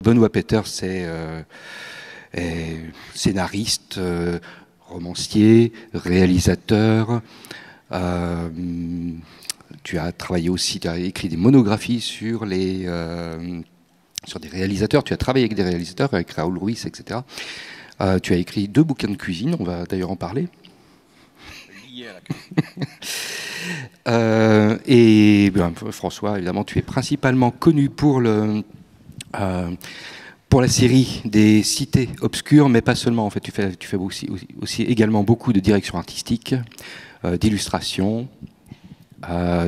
Benoît Peters est scénariste, romancier, réalisateur. Tu as travaillé aussi, tu as écrit des monographies sur des réalisateurs. Tu as travaillé avec des réalisateurs, avec Raoul Ruiz, etc. Tu as écrit 2 bouquins de cuisine, on va d'ailleurs en parler. Et François, évidemment, tu es principalement connu pour la série des cités obscures, mais pas seulement. En fait, tu fais aussi également beaucoup de direction artistique, d'illustration.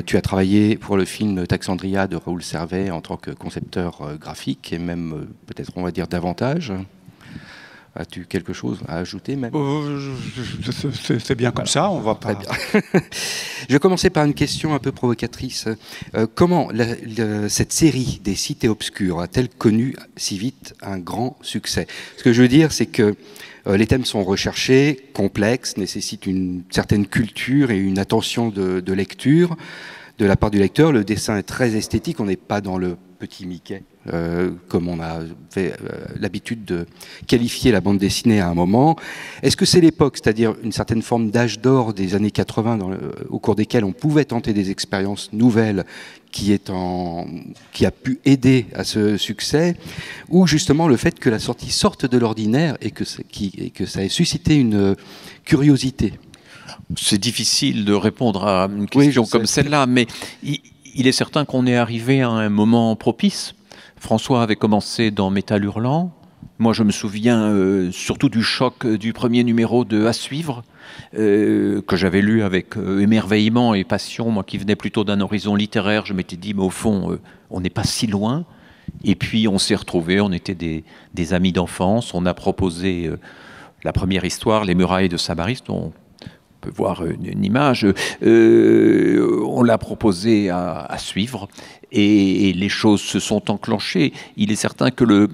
Tu as travaillé pour le film Taxandria de Raoul Servet en tant que concepteur graphique, et même, peut-être, on va dire, davantage. As-tu quelque chose à ajouter même? C'est bien comme ça, on va pas... Très bien. Je vais commencer par une question un peu provocatrice. Comment cette série des cités obscures a-t-elle connu si vite un grand succès? Ce que je veux dire, c'est que les thèmes sont recherchés, complexes, nécessitent une certaine culture et une attention de lecture de la part du lecteur. Le dessin est très esthétique, on n'est pas dans le petit Mickey, comme on a fait l'habitude de qualifier la bande dessinée à un moment. Est-ce que c'est l'époque, c'est-à-dire une certaine forme d'âge d'or des années 80, au cours desquels on pouvait tenter des expériences nouvelles, qui a pu aider à ce succès, ou justement le fait que la sortie sorte de l'ordinaire et que ça ait suscité une curiosité? C'est difficile de répondre à une question comme celle-là, mais il est certain qu'on est arrivé à un moment propice. François avait commencé dans Métal Hurlant. Moi, je me souviens surtout du choc du premier numéro de À suivre, que j'avais lu avec émerveillement et passion. Moi qui venais plutôt d'un horizon littéraire, je m'étais dit, mais au fond, on n'est pas si loin. Et puis on s'est retrouvés, on était des amis d'enfance. On a proposé la première histoire, Les Murailles de Samariste, dont on peut voir une image. On l'a proposé à suivre et les choses se sont enclenchées. Il est certain que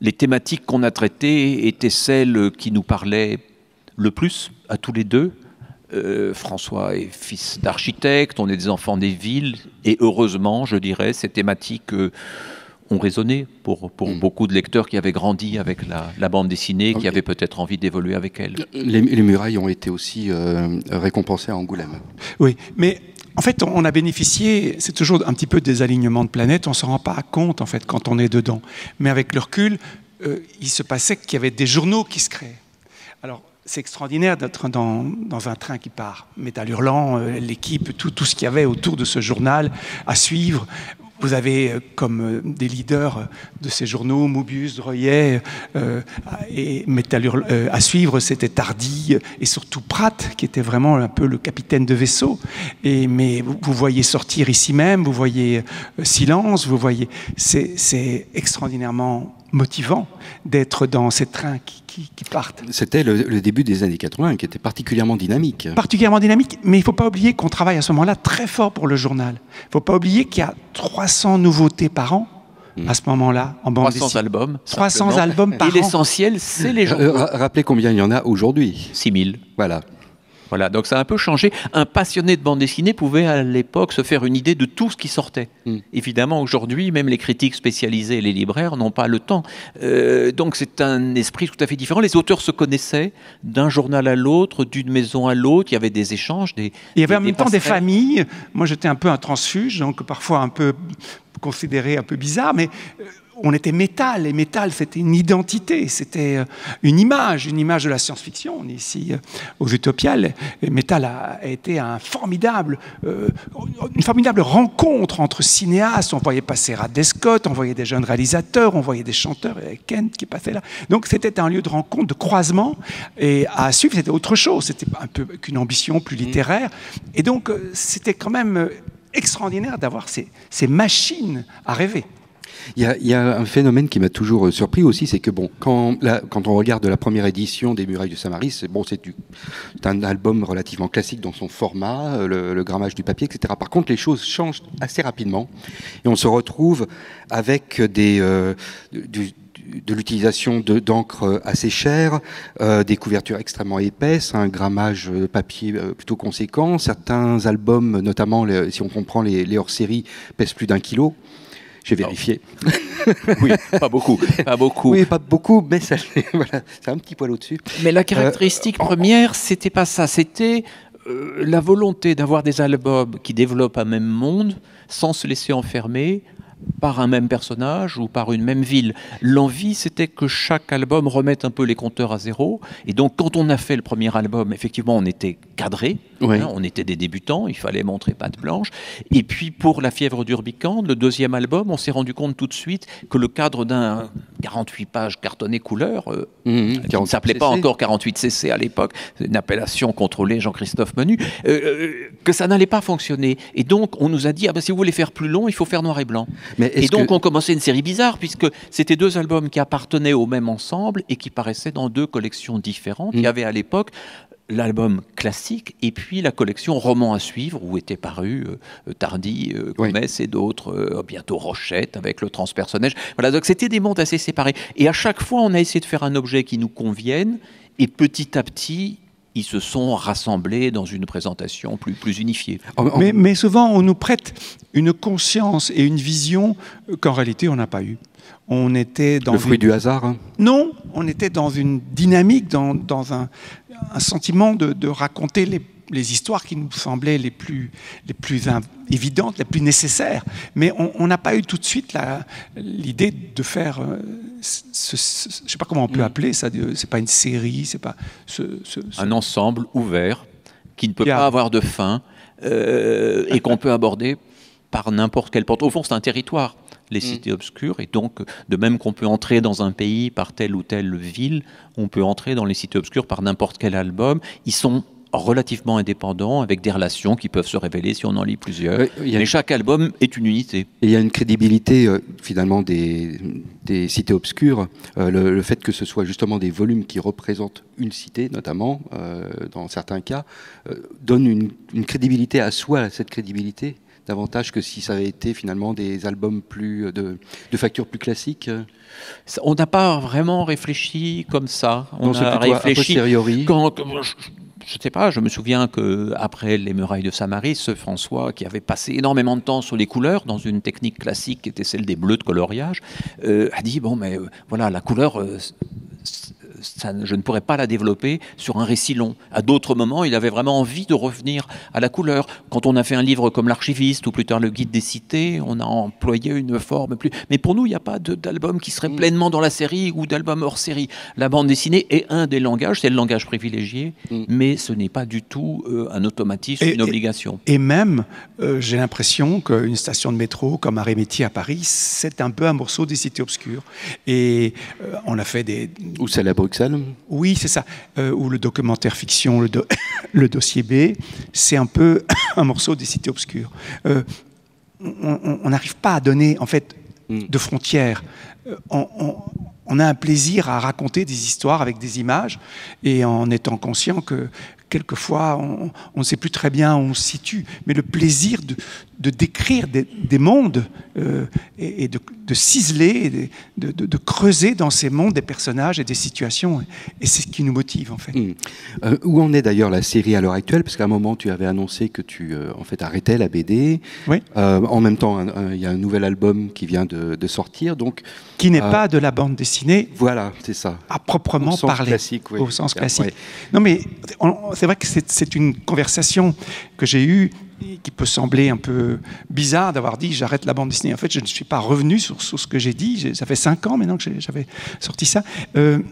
les thématiques qu'on a traitées étaient celles qui nous parlaient le plus à tous les deux. François est fils d'architecte, on est des enfants des villes et heureusement, je dirais, ces thématiques ont résonné pour beaucoup de lecteurs qui avaient grandi avec la bande dessinée, qui avaient peut-être envie d'évoluer avec elle. Les Murailles ont été aussi récompensées à Angoulême. Oui, mais en fait, on a bénéficié, c'est toujours un petit peu des alignements de planètes, on ne s'en rend pas compte en fait quand on est dedans. Mais avec le recul, il se passait qu'il y avait des journaux qui se créaient. Alors, c'est extraordinaire d'être dans un train qui part. Métal Hurlant, l'équipe, tout ce qu'il y avait autour de ce journal à suivre. Vous avez comme des leaders de ces journaux, Mobius, Dreuillet, et Métal Hurlant, à suivre, c'était Tardy et surtout Pratt, qui était vraiment un peu le capitaine de vaisseau. Mais vous voyez sortir ici même, vous voyez Silence, vous voyez... C'est extraordinairement motivant d'être dans ces trains qui partent. C'était le début des années 80 qui était particulièrement dynamique. Particulièrement dynamique, mais il ne faut pas oublier qu'on travaille à ce moment-là très fort pour le journal. Il ne faut pas oublier qu'il y a 300 nouveautés par an à ce moment-là en bande dessinée. 300 albums. 300 albums par an. Et l'essentiel, c'est les journaux. Rappelez combien il y en a aujourd'hui. 6000. Voilà. Voilà, donc ça a un peu changé. Un passionné de bande dessinée pouvait à l'époque se faire une idée de tout ce qui sortait. Évidemment, aujourd'hui, même les critiques spécialisées et les libraires n'ont pas le temps. Donc c'est un esprit tout à fait différent. Les auteurs se connaissaient d'un journal à l'autre, d'une maison à l'autre. Il y avait des échanges. Il y avait en même temps des familles. Moi, j'étais un peu un transfuge, donc parfois un peu considéré un peu bizarre, mais... on était métal, et métal, c'était une identité, c'était une image de la science-fiction. On est ici aux Utopiales, et métal a été une formidable rencontre entre cinéastes. On voyait passer Ridley Scott, on voyait des jeunes réalisateurs, on voyait des chanteurs, et Kent qui passait là. Donc c'était un lieu de rencontre, de croisement, et à suivre, c'était autre chose, c'était un peu qu'une ambition plus littéraire. Et donc c'était quand même extraordinaire d'avoir ces machines à rêver. Il y a un phénomène qui m'a toujours surpris aussi, c'est que bon, quand on regarde la première édition des Murailles de Saint-Maurice, c'est un album relativement classique dans son format, le grammage du papier, etc. Par contre, les choses changent assez rapidement et on se retrouve avec de l'utilisation d'encre assez chère, des couvertures extrêmement épaisses, un grammage papier plutôt conséquent. Certains albums, notamment si on comprend les hors-séries, pèsent plus d'1 kilo. J'ai vérifié. Oui, pas beaucoup. Pas beaucoup. Oui, pas beaucoup, mais ça, voilà, c'est un petit poil au-dessus. Mais la caractéristique première, c'était pas ça. C'était la volonté d'avoir des albums qui développent un même monde sans se laisser enfermer par un même personnage ou par une même ville. L'envie, c'était que chaque album remette un peu les compteurs à zéro. Et donc, quand on a fait le premier album, effectivement, on était cadré. Oui. Hein, on était des débutants, il fallait montrer patte blanche. Et puis, pour La fièvre d'Urbicande, le deuxième album, on s'est rendu compte tout de suite que le cadre d'un 48 pages cartonné couleur, qui ne s'appelait pas encore 48cc à l'époque, une appellation contrôlée Jean-Christophe Menu, que ça n'allait pas fonctionner. Et donc, on nous a dit, si vous voulez faire plus long, il faut faire noir et blanc. Et donc, on commençait une série bizarre, puisque c'était deux albums qui appartenaient au même ensemble et qui paraissaient dans deux collections différentes. Il y avait à l'époque l'album classique et puis la collection Romans à suivre, où étaient parus Tardy, Gomez et d'autres, bientôt Rochette avec le transpersonnage. Voilà, donc c'était des mondes assez séparés. Et à chaque fois, on a essayé de faire un objet qui nous convienne, et petit à petit, ils se sont rassemblés dans une présentation plus unifiée. Mais souvent, on nous prête une conscience et une vision qu'en réalité, on n'a pas eu. On était dans le fruit du hasard, hein. Non, on était dans une dynamique, dans un sentiment de raconter les histoires qui nous semblaient les plus évidentes, les plus nécessaires. Mais on n'a pas eu tout de suite l'idée de faire, je ne sais pas comment on peut appeler ça, c'est pas une série, c'est pas... Un ensemble ouvert, qui ne peut pas avoir de fin, et qu'on peut aborder par n'importe quelle porte. Au fond, c'est un territoire, les cités obscures, et donc, de même qu'on peut entrer dans un pays par telle ou telle ville, on peut entrer dans les cités obscures par n'importe quel album. Ils sont relativement indépendants, avec des relations qui peuvent se révéler si on en lit plusieurs. Mais chaque album est une unité. Et il y a une crédibilité, finalement, des cités obscures. Le fait que ce soit justement des volumes qui représentent une cité, notamment, dans certains cas, donne une crédibilité à soi, à cette crédibilité, davantage que si ça avait été finalement des albums de facture plus classique. On n'a pas vraiment réfléchi comme ça. On a réfléchi a posteriori. Je ne sais pas, je me souviens qu'après Les Murailles de Samaris, François, qui avait passé énormément de temps sur les couleurs, dans une technique classique qui était celle des bleus de coloriage, a dit, voilà, la couleur... je ne pourrais pas la développer sur un récit long. À d'autres moments, il avait vraiment envie de revenir à la couleur. Quand on a fait un livre comme L'Archiviste, ou plus tard Le Guide des cités, on a employé une forme plus... Mais pour nous, il n'y a pas d'album qui serait pleinement dans la série ou d'album hors série. La bande dessinée est un des langages, c'est le langage privilégié, mais ce n'est pas du tout un automatisme, une obligation. Et même, j'ai l'impression qu'une station de métro comme Arrêt-Métier à Paris, c'est un peu un morceau des cités obscures. Et on a fait des... Ou celle à Bruxelles. Oui, c'est ça. Ou le documentaire fiction, le dossier B, c'est un peu un morceau des cités obscures. On n'arrive pas à donner, en fait, de frontières. On a un plaisir à raconter des histoires avec des images, et en étant conscient que quelquefois, on ne sait plus très bien où on se situe, mais le plaisir de décrire des mondes et de ciseler, de creuser dans ces mondes des personnages et des situations, et c'est ce qui nous motive en fait. Où en est d'ailleurs la série à l'heure actuelle? Parce qu'à un moment, tu avais annoncé que tu en fait, arrêtais la BD. Oui. En même temps, il y a un nouvel album qui vient de sortir. Donc, qui n'est pas de la bande dessinée. Voilà, c'est ça. À proprement parler. Au sens classique. Ouais. Non mais c'est vrai que c'est une conversation que j'ai eue qui peut sembler un peu bizarre d'avoir dit j'arrête la bande dessinée. En fait, je ne suis pas revenu sur ce que j'ai dit. Ça fait 5 ans maintenant que j'avais sorti ça.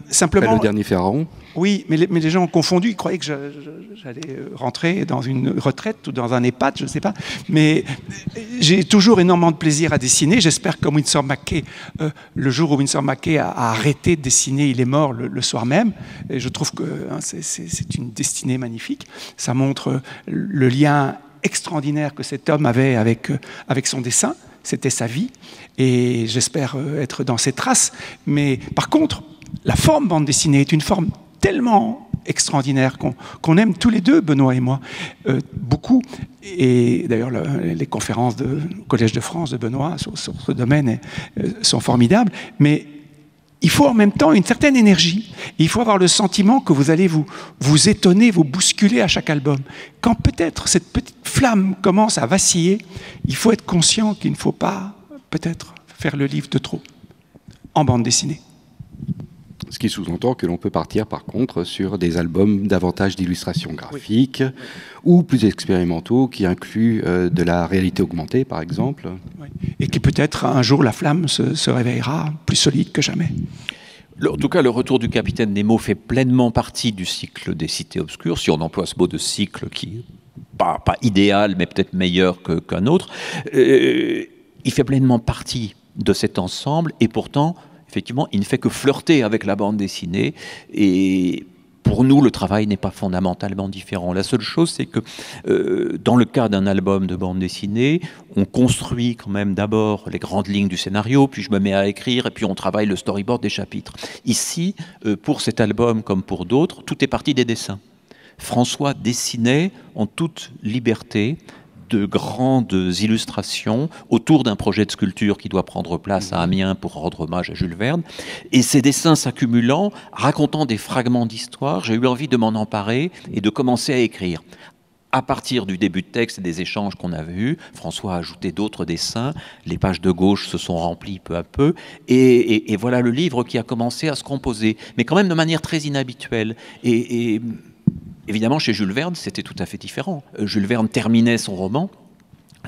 Simplement. Le dernier Pharaon. Oui, mais les gens ont confondu. Ils croyaient que j'allais rentrer dans une retraite ou dans un EHPAD, je ne sais pas. Mais j'ai toujours énormément de plaisir à dessiner. J'espère que Winsor McCay, le jour où Winsor McCay a arrêté de dessiner, il est mort le soir même. Et je trouve que c'est une destinée magnifique. Ça montre le lien extraordinaire que cet homme avait avec son dessin. C'était sa vie, et j'espère être dans ses traces. Mais par contre, la forme bande dessinée est une forme tellement extraordinaire qu'on aime tous les deux, Benoît et moi, beaucoup. Et d'ailleurs, les conférences du Collège de France de Benoît sur ce domaine sont formidables. Mais il faut en même temps une certaine énergie. Et il faut avoir le sentiment que vous allez vous étonner, vous bousculer à chaque album. Quand peut-être cette petite flamme commence à vaciller, il faut être conscient qu'il ne faut pas peut-être faire le livre de trop, en bande dessinée. Ce qui sous-entend que l'on peut partir par contre sur des albums davantage d'illustrations graphiques ou plus expérimentaux qui incluent de la réalité augmentée par exemple. Oui. Et qui peut-être un jour la flamme se réveillera plus solide que jamais. En tout cas, le retour du capitaine Nemo fait pleinement partie du cycle des cités obscures, si on emploie ce mot de cycle qui n'est pas idéal mais peut-être meilleur qu'un autre. Il fait pleinement partie de cet ensemble et pourtant effectivement, il ne fait que flirter avec la bande dessinée et pour nous, le travail n'est pas fondamentalement différent. La seule chose, c'est que dans le cas d'un album de bande dessinée, on construit quand même d'abord les grandes lignes du scénario, puis je me mets à écrire et puis on travaille le storyboard des chapitres. Ici, pour cet album comme pour d'autres, tout est parti des dessins. François dessinait en toute liberté de grandes illustrations autour d'un projet de sculpture qui doit prendre place à Amiens pour rendre hommage à Jules Verne. Et ces dessins s'accumulant, racontant des fragments d'histoire, j'ai eu envie de m'en emparer et de commencer à écrire. À partir du début de texte et des échanges qu'on avait eus, François a ajouté d'autres dessins, les pages de gauche se sont remplies peu à peu, et voilà le livre qui a commencé à se composer, mais quand même de manière très inhabituelle. Évidemment, chez Jules Verne, c'était tout à fait différent. Jules Verne terminait son roman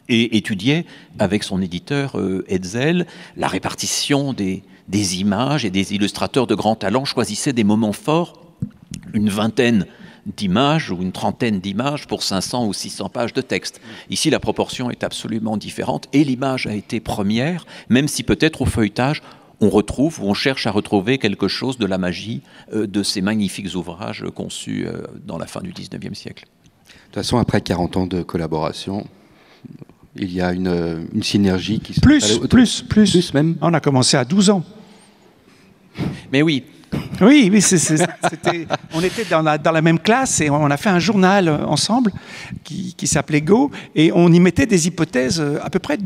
et étudiait avec son éditeur Hetzel la répartition des images et des illustrateurs de grand talent choisissaient des moments forts, une vingtaine d'images ou une trentaine d'images pour 500 ou 600 pages de texte. Ici, la proportion est absolument différente et l'image a été première, même si peut-être au feuilletage, on retrouve, ou on cherche à retrouver quelque chose de la magie de ces magnifiques ouvrages conçus dans la fin du XIXe siècle. De toute façon, après 40 ans de collaboration, il y a une synergie qui se... Plus même. On a commencé à 12 ans. Mais oui. Oui, on était dans la même classe et on a fait un journal ensemble qui s'appelait Go et on y mettait des hypothèses à peu près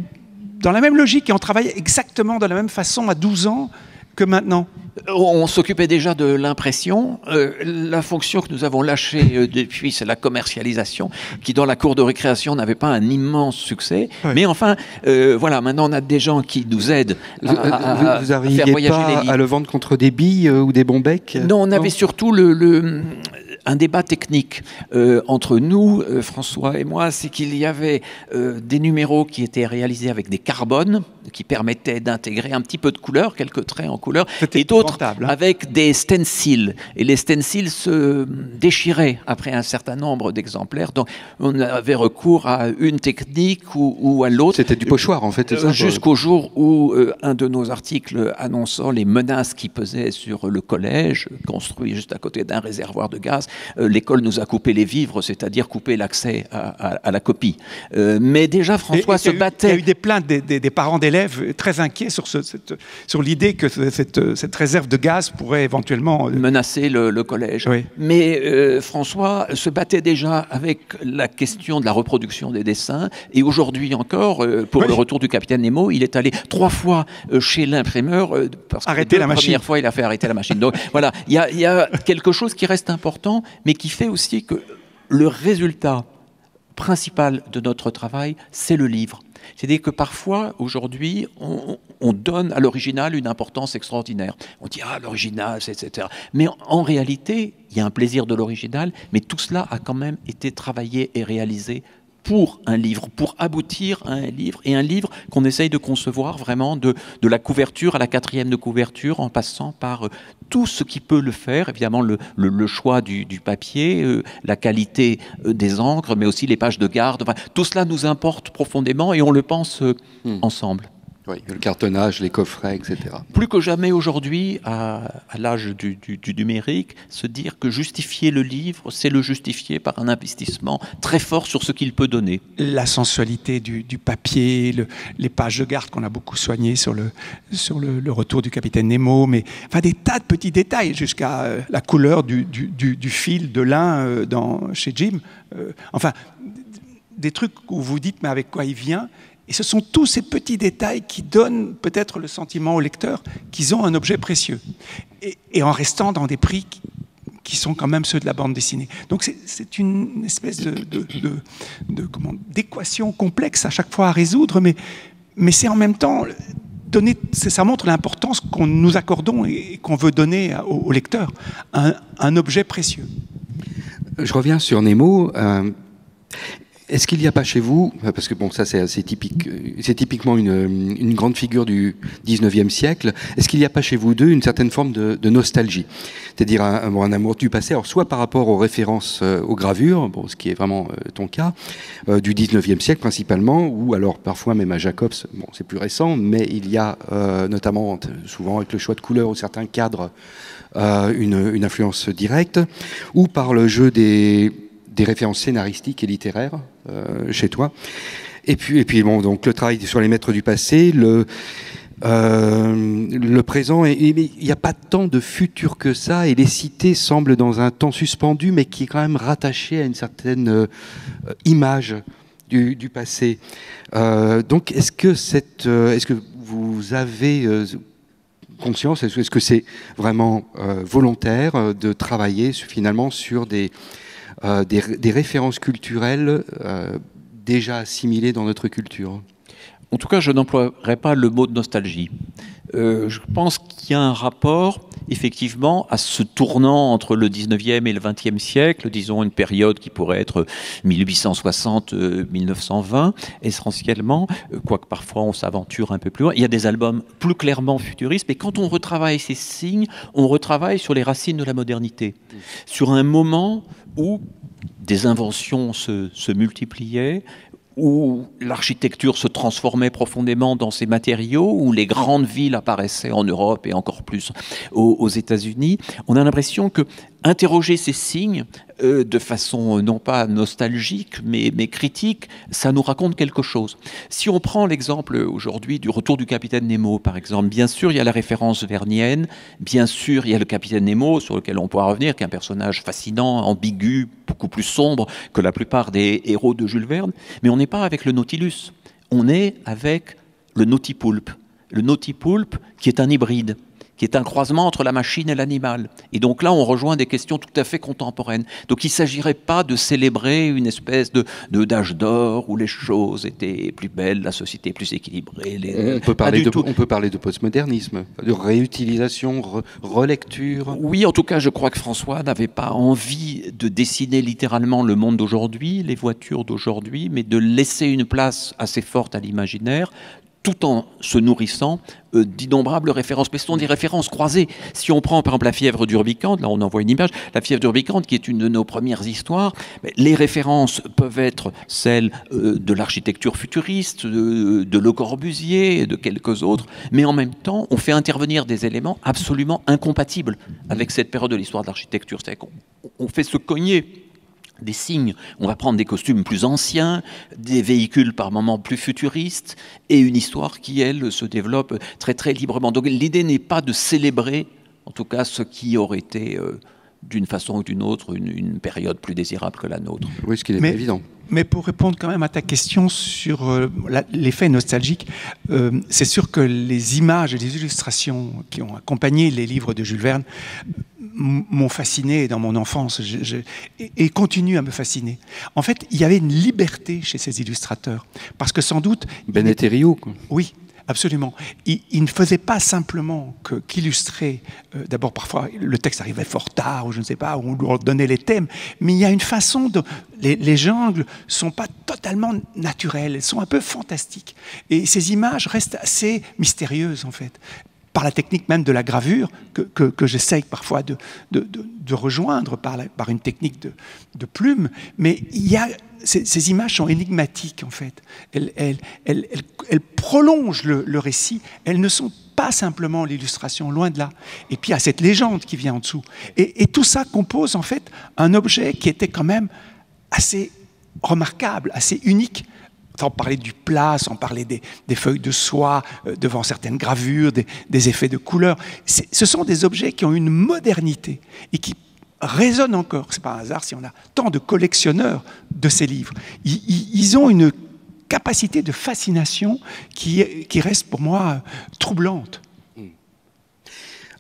dans la même logique et on travaillait exactement de la même façon à 12 ans que maintenant. On s'occupait déjà de l'impression. La fonction que nous avons lâchée depuis, c'est la commercialisation, qui dans la cour de récréation n'avait pas un immense succès. Oui. Mais enfin, voilà, maintenant on a des gens qui nous aident à vous arriviez faire voyager pas les livres. À le vendre contre des billes ou des bons becs? Non, on avait surtout un débat technique entre nous, François et moi, c'est qu'il y avait des numéros qui étaient réalisés avec des carbones, qui permettaient d'intégrer un petit peu de couleur, quelques traits en couleur, et d'autres avec des stencils. Et les stencils se déchiraient après un certain nombre d'exemplaires. Donc on avait recours à une technique ou à l'autre. C'était du pochoir en fait, c'est ça? Jusqu'au jour où un de nos articles annonçant les menaces qui pesaient sur le collège, construit juste à côté d'un réservoir de gaz, l'école nous a coupé les vivres, c'est-à-dire coupé l'accès à la copie. Mais déjà, François se battait. Il y a eu des plaintes des parents d'élèves très inquiets sur l'idée que cette réserve de gaz pourrait éventuellement menacer le collège. Oui. Mais François se battait déjà avec la question de la reproduction des dessins. Et aujourd'hui encore, pour le retour du capitaine Nemo, il est allé 3 fois chez l'imprimeur parce que la première fois, il a fait arrêter la machine. Donc voilà, il y a quelque chose qui reste important, mais qui fait aussi que le résultat principal de notre travail, c'est le livre. C'est-à-dire que parfois, aujourd'hui, on donne à l'original une importance extraordinaire. On dit « Ah, l'original, etc. » Mais en réalité, il y a un plaisir de l'original, mais tout cela a quand même été travaillé et réalisé pour un livre, pour aboutir à un livre, et un livre qu'on essaye de concevoir vraiment de la couverture à la 4e de couverture, en passant par tout ce qui peut le faire, évidemment le choix du papier, la qualité des encres, mais aussi les pages de garde. Enfin, tout cela nous importe profondément et on le pense ensemble. Oui, le cartonnage, les coffrets, etc. Plus que jamais aujourd'hui, à l'âge du numérique, se dire que justifier le livre, c'est le justifier par un investissement très fort sur ce qu'il peut donner. La sensualité du papier, les pages de garde qu'on a beaucoup soignées sur le retour du capitaine Nemo, mais enfin des tas de petits détails, jusqu'à la couleur du fil de lin chez Jim. Enfin, des trucs où vous dites, mais avec quoi il vient ? Et ce sont tous ces petits détails qui donnent peut-être le sentiment au lecteur qu'ils ont un objet précieux. Et en restant dans des prix qui sont quand même ceux de la bande dessinée. Donc c'est une espèce d'équation complexe à chaque fois à résoudre, mais c'est en même temps ça montre l'importance qu'on nous accordons et qu'on veut donner au lecteur, un objet précieux. Je reviens sur Nemo. Est-ce qu'il n'y a pas chez vous, parce que bon, ça c'est assez typique, c'est typiquement une grande figure du 19e siècle, est-ce qu'il n'y a pas chez vous deux une certaine forme de nostalgie? C'est-à-dire un amour du passé, alors soit par rapport aux références aux gravures, bon, ce qui est vraiment ton cas, du 19e siècle principalement, ou alors parfois même à Jacobs, bon c'est plus récent, mais il y a notamment, souvent avec le choix de couleurs ou certains cadres, une influence directe, ou par le jeu des références scénaristiques et littéraires chez toi. Et puis bon, donc le travail sur les maîtres du passé, le présent, il n'y a pas tant de futur que ça, et les cités semblent dans un temps suspendu, mais qui est quand même rattaché à une certaine image du passé. Donc est-ce que vous avez conscience, est-ce que c'est vraiment volontaire de travailler finalement sur des références culturelles déjà assimilées dans notre culture? En tout cas, je n'emploierai pas le mot de nostalgie. Je pense qu'il y a un rapport, effectivement, à ce tournant entre le 19e et le 20e siècle, disons une période qui pourrait être 1860-1920, essentiellement, quoique parfois on s'aventure un peu plus loin. Il y a des albums plus clairement futuristes, mais quand on retravaille ces signes, on retravaille sur les racines de la modernité, sur un moment où des inventions se multipliaient, où l'architecture se transformait profondément dans ses matériaux, où les grandes villes apparaissaient en Europe et encore plus aux États-Unis. On a l'impression que interroger ces signes de façon non pas nostalgique mais critique, ça nous raconte quelque chose. Si on prend l'exemple aujourd'hui du retour du capitaine Nemo, par exemple, bien sûr il y a la référence vernienne, bien sûr il y a le capitaine Nemo sur lequel on pourra revenir, qui est un personnage fascinant, ambigu, beaucoup plus sombre que la plupart des héros de Jules Verne, mais on n'est pas avec le Nautilus, on est avec le Nautipoulpe. Le Nautipoulpe qui est un hybride, qui est un croisement entre la machine et l'animal. Et donc là, on rejoint des questions tout à fait contemporaines. Donc il ne s'agirait pas de célébrer une espèce d'âge d'or où les choses étaient plus belles, la société plus équilibrée. On peut parler de postmodernisme, de réutilisation, relecture. Oui, en tout cas, je crois que François n'avait pas envie de dessiner littéralement le monde d'aujourd'hui, les voitures d'aujourd'hui, mais de laisser une place assez forte à l'imaginaire, tout en se nourrissant d'innombrables références. Mais ce sont des références croisées. Si on prend par exemple la fièvre d'Urbicande, là on en voit une image, la fièvre d'Urbicande qui est une de nos premières histoires, les références peuvent être celles de l'architecture futuriste, de Le Corbusier et de quelques autres, mais en même temps on fait intervenir des éléments absolument incompatibles avec cette période de l'histoire de l'architecture. C'est-à-dire qu'on fait se cogner des signes. On va prendre des costumes plus anciens, des véhicules par moments plus futuristes, et une histoire qui, elle, se développe très très librement. Donc l'idée n'est pas de célébrer, en tout cas, ce qui aurait été, d'une façon ou d'une autre, une période plus désirable que la nôtre. Oui, ce qui n'est pas évident. Mais pour répondre quand même à ta question sur l'effet nostalgique, c'est sûr que les images et les illustrations qui ont accompagné les livres de Jules Verne m'ont fasciné dans mon enfance et continuent à me fasciner. En fait, il y avait une liberté chez ces illustrateurs, parce que sans doute... Bennett et Rio, quoi. Oui, absolument. Il ne faisait pas simplement qu'illustrer. D'abord, parfois, le texte arrivait fort tard, ou je ne sais pas, ou on lui donnait les thèmes, mais il y a une façon de... Les jungles ne sont pas totalement naturelles, elles sont un peu fantastiques. Et ces images restent assez mystérieuses, en fait, par la technique même de la gravure, que j'essaye parfois de rejoindre par une technique de plume. Mais il y a... Ces images sont énigmatiques, en fait. Elles prolongent le récit. Elles ne sont pas simplement l'illustration, loin de là. Et puis, il y a cette légende qui vient en dessous. Et tout ça compose, en fait, un objet qui était quand même assez remarquable, assez unique. Sans parler du plat, sans parler des feuilles de soie devant certaines gravures, des effets de couleurs. Ce sont des objets qui ont une modernité et qui résonnent encore. Ce n'est pas un hasard si on a tant de collectionneurs de ces livres. Ils ont une capacité de fascination qui reste pour moi troublante.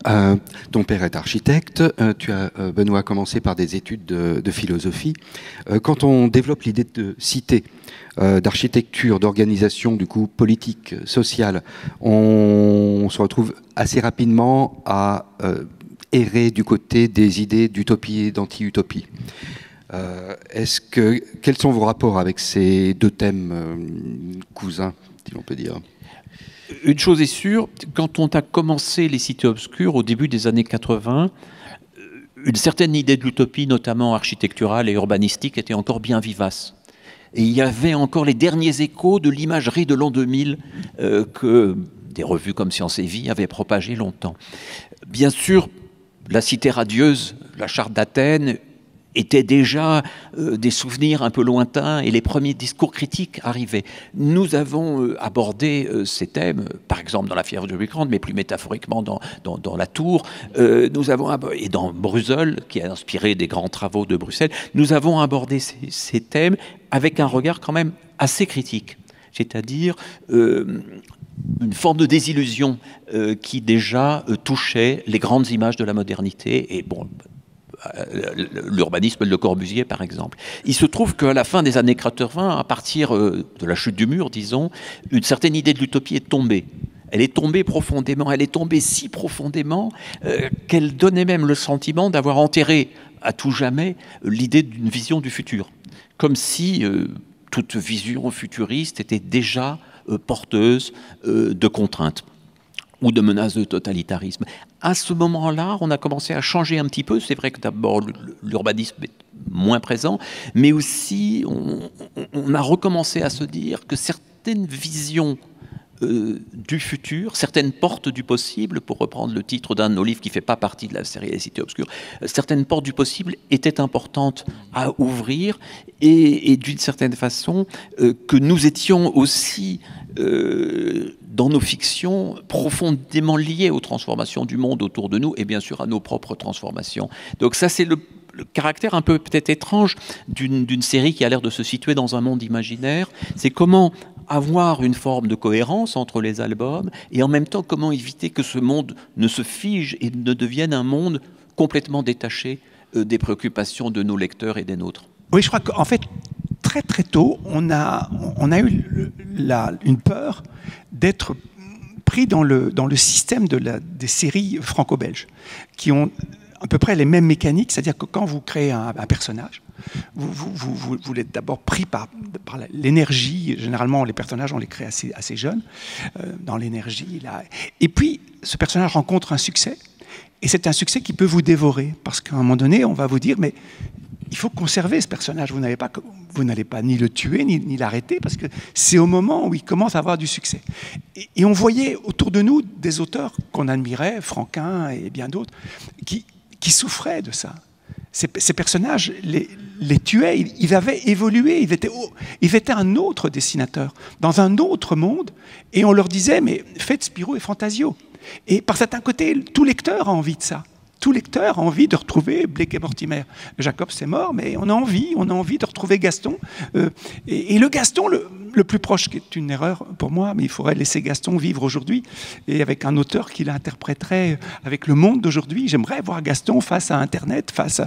Ton père est architecte, tu as, Benoît, commencé par des études de philosophie. Quand on développe l'idée de cité, d'architecture, d'organisation, du coup, politique, sociale, on se retrouve assez rapidement à errer du côté des idées d'utopie et d'anti-utopie. Quels sont vos rapports avec ces deux thèmes cousins, si l'on peut dire ? Une chose est sûre, quand on a commencé les cités obscures au début des années 80, une certaine idée de l'utopie, notamment architecturale et urbanistique, était encore bien vivace. Et il y avait encore les derniers échos de l'imagerie de l'an 2000 que des revues comme Science et Vie avaient propagé longtemps. Bien sûr, la cité radieuse, la charte d'Athènes, étaient déjà des souvenirs un peu lointains et les premiers discours critiques arrivaient. Nous avons abordé ces thèmes, par exemple dans la fièvre de Bucrande, mais plus métaphoriquement dans la Tour, et dans Bruxelles, qui a inspiré des grands travaux de Bruxelles, nous avons abordé ces thèmes avec un regard quand même assez critique, c'est-à-dire une forme de désillusion qui déjà touchait les grandes images de la modernité, et bon, l'urbanisme de Le Corbusier, par exemple. Il se trouve qu'à la fin des années 80, à partir de la chute du mur, disons, une certaine idée de l'utopie est tombée. Elle est tombée profondément, elle est tombée si profondément qu'elle donnait même le sentiment d'avoir enterré à tout jamais l'idée d'une vision du futur. Comme si toute vision futuriste était déjà porteuse de contraintes ou de menaces de totalitarisme. À ce moment-là, on a commencé à changer un petit peu. C'est vrai que d'abord, l'urbanisme est moins présent, mais aussi, on a recommencé à se dire que certaines visions du futur, certaines portes du possible, pour reprendre le titre d'un de nos livres qui ne fait pas partie de la série des cités obscures, certaines portes du possible étaient importantes à ouvrir et d'une certaine façon que nous étions aussi dans nos fictions profondément liées aux transformations du monde autour de nous et bien sûr à nos propres transformations. Donc ça c'est le caractère un peu peut-être étrange d'une série qui a l'air de se situer dans un monde imaginaire, c'est comment avoir une forme de cohérence entre les albums et en même temps comment éviter que ce monde ne se fige et ne devienne un monde complètement détaché des préoccupations de nos lecteurs et des nôtres. Oui, je crois qu'en fait, très très tôt, on a eu une peur d'être pris dans le système des séries franco-belges qui ont à peu près les mêmes mécaniques, c'est-à-dire que quand vous créez un personnage, vous êtes d'abord pris par l'énergie. Généralement, les personnages, on les crée assez jeunes, dans l'énergie. Et puis, ce personnage rencontre un succès, et c'est un succès qui peut vous dévorer, parce qu'à un moment donné, on va vous dire, mais il faut conserver ce personnage, vous n'allez pas ni le tuer, ni l'arrêter, parce que c'est au moment où il commence à avoir du succès. Et on voyait autour de nous des auteurs qu'on admirait, Franquin et bien d'autres, qui souffraient de ça. Ces personnages les tuaient, ils avaient évolué, ils étaient un autre dessinateur, dans un autre monde, et on leur disait, mais faites Spirou et Fantasio. Et par certains côtés, tout lecteur a envie de ça. Tout lecteur a envie de retrouver Blake et Mortimer. Jacob, c'est mort, mais on a envie de retrouver Gaston. Et le Gaston, le plus proche, qui est une erreur pour moi, mais il faudrait laisser Gaston vivre aujourd'hui, et avec un auteur qui l'interpréterait avec le monde d'aujourd'hui. J'aimerais voir Gaston face à Internet, face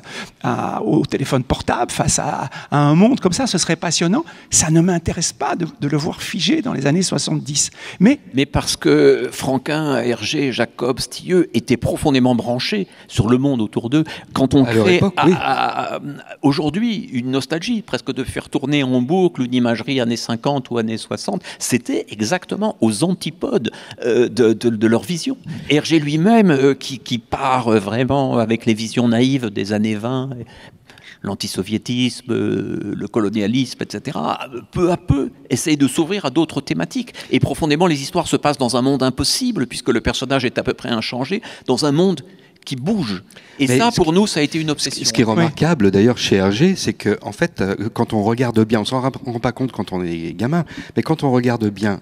au téléphone portable, face à un monde comme ça, ce serait passionnant. Ça ne m'intéresse pas de le voir figé dans les années 70. Mais parce que Franquin, Hergé, Jacob, Stilleux étaient profondément branchés sur le monde autour d'eux. Quand on crée aujourd'hui une nostalgie, presque de faire tourner en boucle une imagerie années 50 ou années 60, c'était exactement aux antipodes de leur vision. Hergé lui-même, qui part vraiment avec les visions naïves des années 20, l'antisoviétisme, le colonialisme, etc., peu à peu, essaye de s'ouvrir à d'autres thématiques. Et profondément, les histoires se passent dans un monde impossible, puisque le personnage est à peu près inchangé, dans un monde qui bouge. Et mais ça, pour nous, ça a été une obsession. Ce qui est remarquable, d'ailleurs, chez Hergé, c'est que, en fait, quand on regarde bien, on ne s'en rend pas compte quand on est gamin, mais quand on regarde bien,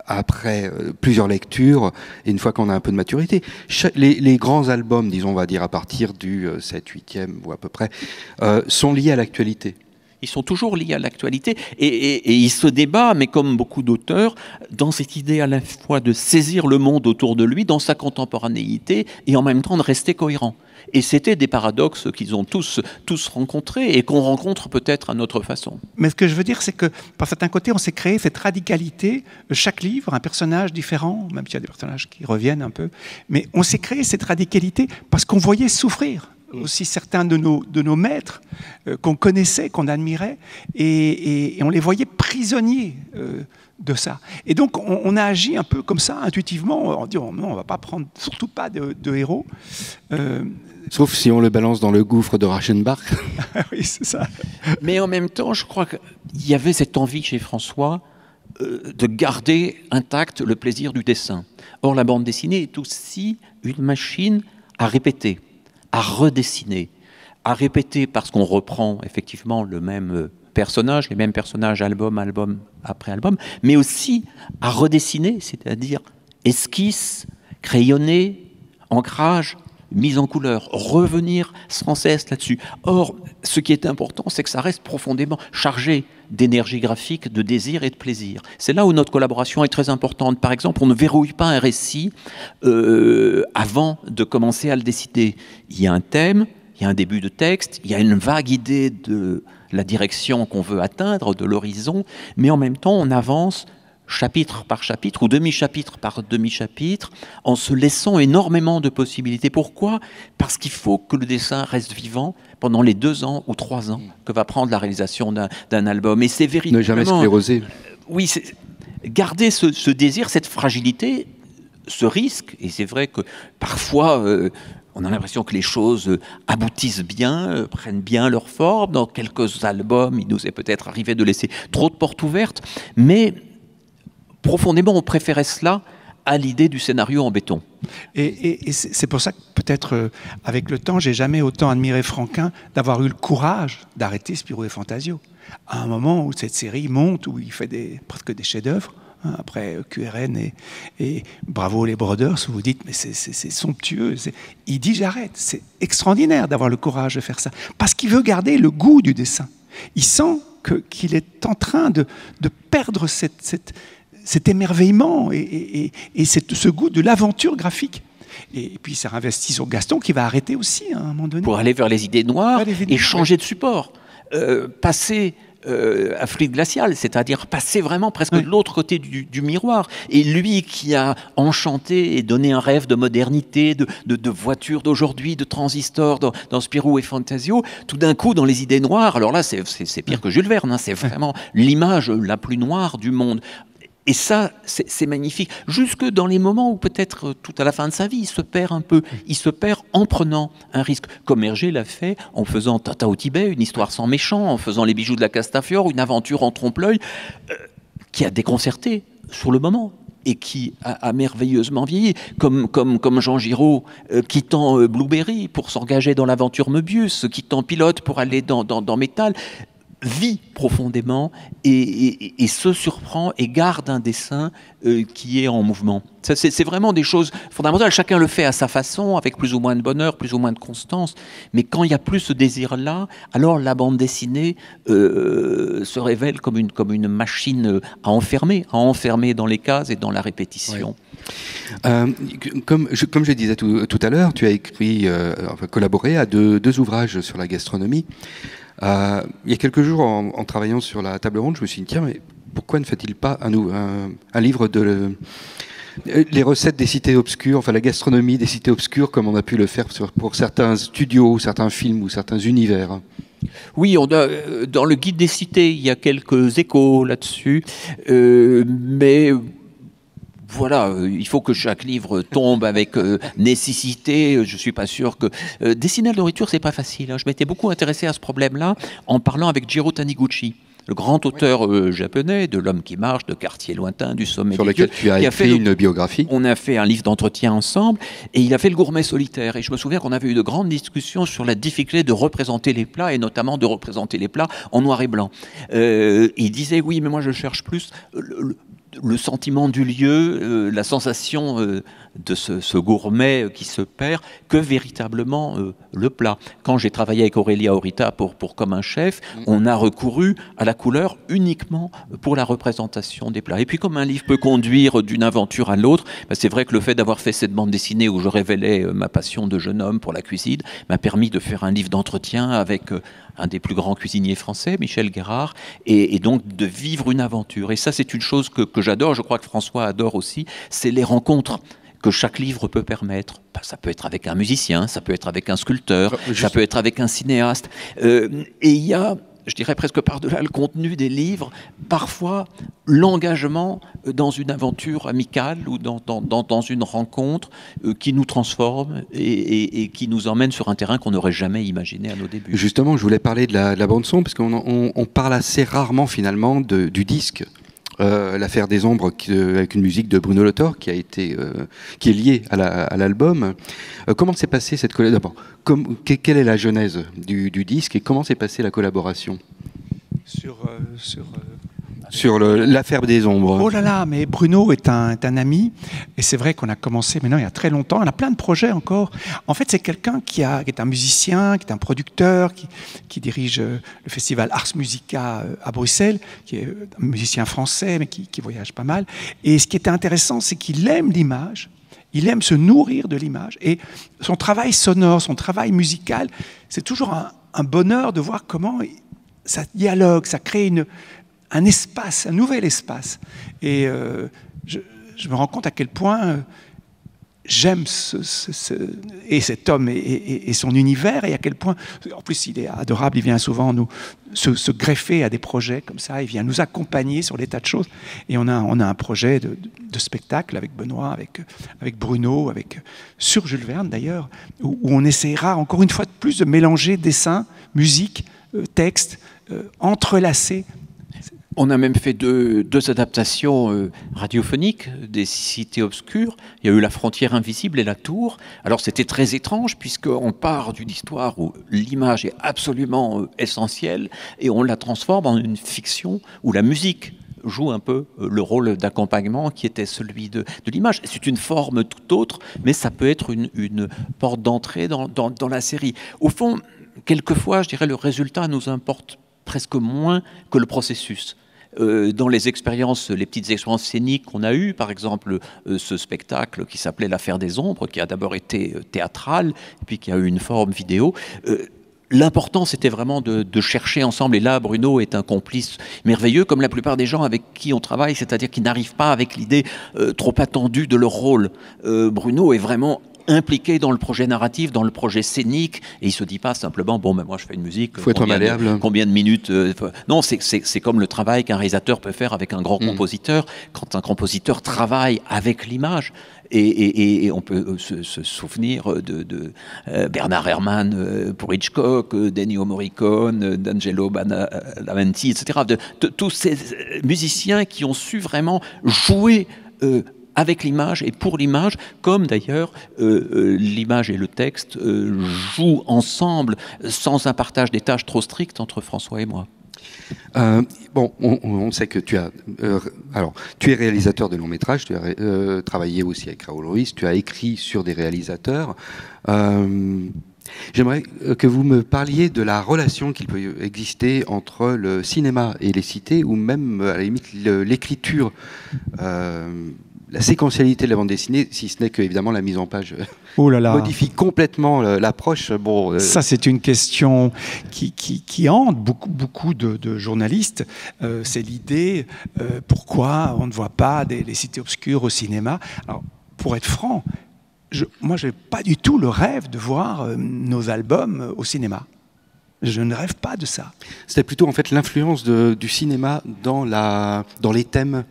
après plusieurs lectures, et une fois qu'on a un peu de maturité, les grands albums, disons, on va dire, à partir du 7e, 8e, ou à peu près, sont liés à l'actualité. Ils sont toujours liés à l'actualité et il se débat, mais comme beaucoup d'auteurs, dans cette idée à la fois de saisir le monde autour de lui, dans sa contemporanéité, et en même temps de rester cohérent. Et c'était des paradoxes qu'ils ont tous rencontrés et qu'on rencontre peut-être à notre façon. Mais ce que je veux dire, c'est que par certains côtés, on s'est créé cette radicalité. Chaque livre, un personnage différent, même s'il y a des personnages qui reviennent un peu, mais on s'est créé cette radicalité parce qu'on voyait souffrir aussi certains de nos maîtres qu'on connaissait, qu'on admirait, et on les voyait prisonniers de ça. Et donc on a agi un peu comme ça, intuitivement, en disant non, on ne va pas prendre, surtout pas de héros. Sauf si on le balance dans le gouffre de Reichenbach. Oui, c'est ça. Mais en même temps, je crois qu'il y avait cette envie chez François de garder intact le plaisir du dessin. Or, la bande dessinée est aussi une machine à répéter, à redessiner, à répéter parce qu'on reprend effectivement le même personnage, les mêmes personnages album après album, mais aussi à redessiner, c'est-à-dire esquisse, crayonner, ancrage, mise en couleur, revenir sans cesse là-dessus. Or, ce qui est important, c'est que ça reste profondément chargé d'énergie graphique, de désir et de plaisir. C'est là où notre collaboration est très importante. Par exemple, on ne verrouille pas un récit avant de commencer à le décider. Il y a un thème, il y a un début de texte, il y a une vague idée de la direction qu'on veut atteindre, de l'horizon, mais en même temps, on avance chapitre par chapitre ou demi-chapitre par demi-chapitre, en se laissant énormément de possibilités. Pourquoi ? Parce qu'il faut que le dessin reste vivant pendant les 2 ans ou 3 ans que va prendre la réalisation d'un album. Et c'est véritablement... Ne jamais scléroser. Oui, garder ce désir, cette fragilité, ce risque, et c'est vrai que parfois... on a l'impression que les choses aboutissent bien, prennent bien leur forme. Dans quelques albums, il nous est peut-être arrivé de laisser trop de portes ouvertes, mais profondément, on préférait cela à l'idée du scénario en béton. Et c'est pour ça que peut-être, avec le temps, j'ai jamais autant admiré Franquin d'avoir eu le courage d'arrêter Spirou et Fantasio. À un moment où cette série monte, où il fait presque des chefs-d'œuvre, après QRN et Bravo les Brothers, vous vous dites, mais c'est somptueux. Il dit j'arrête. C'est extraordinaire d'avoir le courage de faire ça. Parce qu'il veut garder le goût du dessin. Il sent qu'il est en train de perdre cet émerveillement et ce goût de l'aventure graphique. Et puis ça investit sur Gaston qui va arrêter aussi à un moment donné. Pour aller vers les idées noires et changer de support. Passer à fluide glacial, c'est-à-dire passer vraiment presque de l'autre côté du miroir. Et lui qui a enchanté et donné un rêve de modernité, de voitures d'aujourd'hui, de transistors dans Spirou et Fantasio, tout d'un coup dans les idées noires, alors là c'est pire que Jules Verne, c'est vraiment l'image la plus noire du monde. Et ça, c'est magnifique. Jusque dans les moments où peut-être tout à la fin de sa vie, il se perd un peu. Il se perd en prenant un risque. Comme Hergé l'a fait en faisant Tata au Tibet, une histoire sans méchant, en faisant Les Bijoux de la Castafiore, une aventure en trompe-l'œil, qui a déconcerté sur le moment et qui a merveilleusement vieilli. Comme Jean Giraud, quittant Blueberry pour s'engager dans l'aventure Möbius, quittant Pilote pour aller dans Métal, vit profondément et se surprend et garde un dessin qui est en mouvement. C'est vraiment des choses fondamentales. Chacun le fait à sa façon, avec plus ou moins de bonheur, plus ou moins de constance. Mais quand il n'y a plus ce désir-là, alors la bande dessinée se révèle comme une machine à enfermer dans les cases et dans la répétition. Ouais. Comme je disais tout à l'heure, tu as collaboré à deux ouvrages sur la gastronomie. Il y a quelques jours, en travaillant sur la table ronde, je me suis dit, tiens, mais pourquoi ne fait-il pas un livre les recettes des cités obscures, enfin la gastronomie des cités obscures, comme on a pu le faire pour certains studios, certains films ou certains univers? Oui, dans le Guide des cités, il y a quelques échos là-dessus, mais... Voilà, il faut que chaque livre tombe avec nécessité. Je suis pas sûr que dessiner la nourriture, c'est pas facile. Je m'étais beaucoup intéressé à ce problème-là en parlant avec Jiro Taniguchi, le grand auteur japonais de L'homme qui marche, de Quartier lointain, du sommet sur des lequel dieux, tu as écrit une biographie. On a fait un livre d'entretien ensemble et il a fait Le gourmet solitaire. Et je me souviens qu'on avait eu de grandes discussions sur la difficulté de représenter les plats et notamment de représenter les plats en noir et blanc. Il disait oui, mais moi je cherche plus le sentiment du lieu, la sensation de ce gourmet qui se perd, que véritablement le plat. Quand j'ai travaillé avec Aurélia Aurita pour Comme un chef, on a recouru à la couleur uniquement pour la représentation des plats. Et puis comme un livre peut conduire d'une aventure à l'autre, c'est vrai que le fait d'avoir fait cette bande dessinée où je révélais ma passion de jeune homme pour la cuisine m'a permis de faire un livre d'entretien avec un des plus grands cuisiniers français, Michel Guérard, et donc de vivre une aventure. Et ça, c'est une chose que j'adore, je crois que François adore aussi, c'est les rencontres que chaque livre peut permettre. Ça peut être avec un musicien, ça peut être avec un sculpteur, ça peut être avec un cinéaste. Et il y a, je dirais presque par-delà le contenu des livres, parfois l'engagement dans une aventure amicale ou dans une rencontre qui nous transforme et qui nous emmène sur un terrain qu'on n'aurait jamais imaginé à nos débuts. Justement, je voulais parler de la bande-son, parce qu'on parle assez rarement finalement du disque. L'affaire des ombres avec une musique de Bruno Le Thor qui est liée à l'album. Comment s'est passée cette collaboration? D'abord, quelle est la genèse du disque et comment s'est passée la collaboration sur l'affaire des ombres? Oh là là, mais Bruno est un ami, et c'est vrai qu'on a commencé maintenant il y a très longtemps, on a plein de projets encore. En fait, c'est quelqu'un qui est un musicien, qui est un producteur, qui dirige le festival Ars Musica à Bruxelles, qui est un musicien français, mais qui voyage pas mal. Et ce qui était intéressant, c'est qu'il aime l'image, il aime se nourrir de l'image, et son travail sonore, son travail musical, c'est toujours un bonheur de voir comment ça dialogue, ça crée un espace, un nouvel espace. Et je me rends compte à quel point j'aime cet homme et son univers, et à quel point, en plus il est adorable, il vient souvent se greffer à des projets comme ça, il vient nous accompagner sur des tas de choses. Et on a un projet de spectacle avec Benoît, avec Bruno, sur Jules Verne d'ailleurs, où on essaiera encore une fois de plus de mélanger dessin, musique, texte, entrelacés. On a même fait deux adaptations radiophoniques des Cités obscures. Il y a eu La frontière invisible et La tour. Alors c'était très étrange puisqu'on part d'une histoire où l'image est absolument essentielle et on la transforme en une fiction où la musique joue un peu le rôle d'accompagnement qui était celui de l'image. C'est une forme tout autre, mais ça peut être une porte d'entrée dans la série. Au fond, quelquefois, je dirais, le résultat nous importe presque moins que le processus. Dans les petites expériences scéniques qu'on a eues, par exemple ce spectacle qui s'appelait L'affaire des ombres, qui a d'abord été théâtral, puis qui a eu une forme vidéo, l'important c'était vraiment de chercher ensemble, et là Bruno est un complice merveilleux, comme la plupart des gens avec qui on travaille, c'est-à-dire qui n'arrivent pas avec l'idée trop attendue de leur rôle. Bruno est vraiment impliqué dans le projet narratif, dans le projet scénique, et il se dit pas simplement moi je fais une musique, faut être malléable. Combien de minutes non, c'est comme le travail qu'un réalisateur peut faire avec un grand compositeur. Quand un compositeur travaille avec l'image, et on peut se souvenir de Bernard Herrmann pour Hitchcock, d'Ennio Morricone, d'Angelo Badalamenti, etc., de tous ces musiciens qui ont su vraiment jouer avec l'image et pour l'image, comme d'ailleurs l'image et le texte jouent ensemble sans un partage des tâches trop strict entre François et moi. On sait que tu es réalisateur de longs métrages, tu as travaillé aussi avec Raoul Ruiz, tu as écrit sur des réalisateurs. J'aimerais que vous me parliez de la relation qu'il peut exister entre le cinéma et les cités, ou même à la limite l'écriture. La séquentialité de la bande dessinée, si ce n'est que évidemment la mise en page modifie complètement l'approche. Ça, c'est une question qui hante beaucoup de journalistes. C'est l'idée pourquoi on ne voit pas les cités obscures au cinéma. Alors, pour être franc, moi, je n'ai pas du tout le rêve de voir nos albums au cinéma. Je ne rêve pas de ça. C'était plutôt en fait l'influence du cinéma dans les thèmes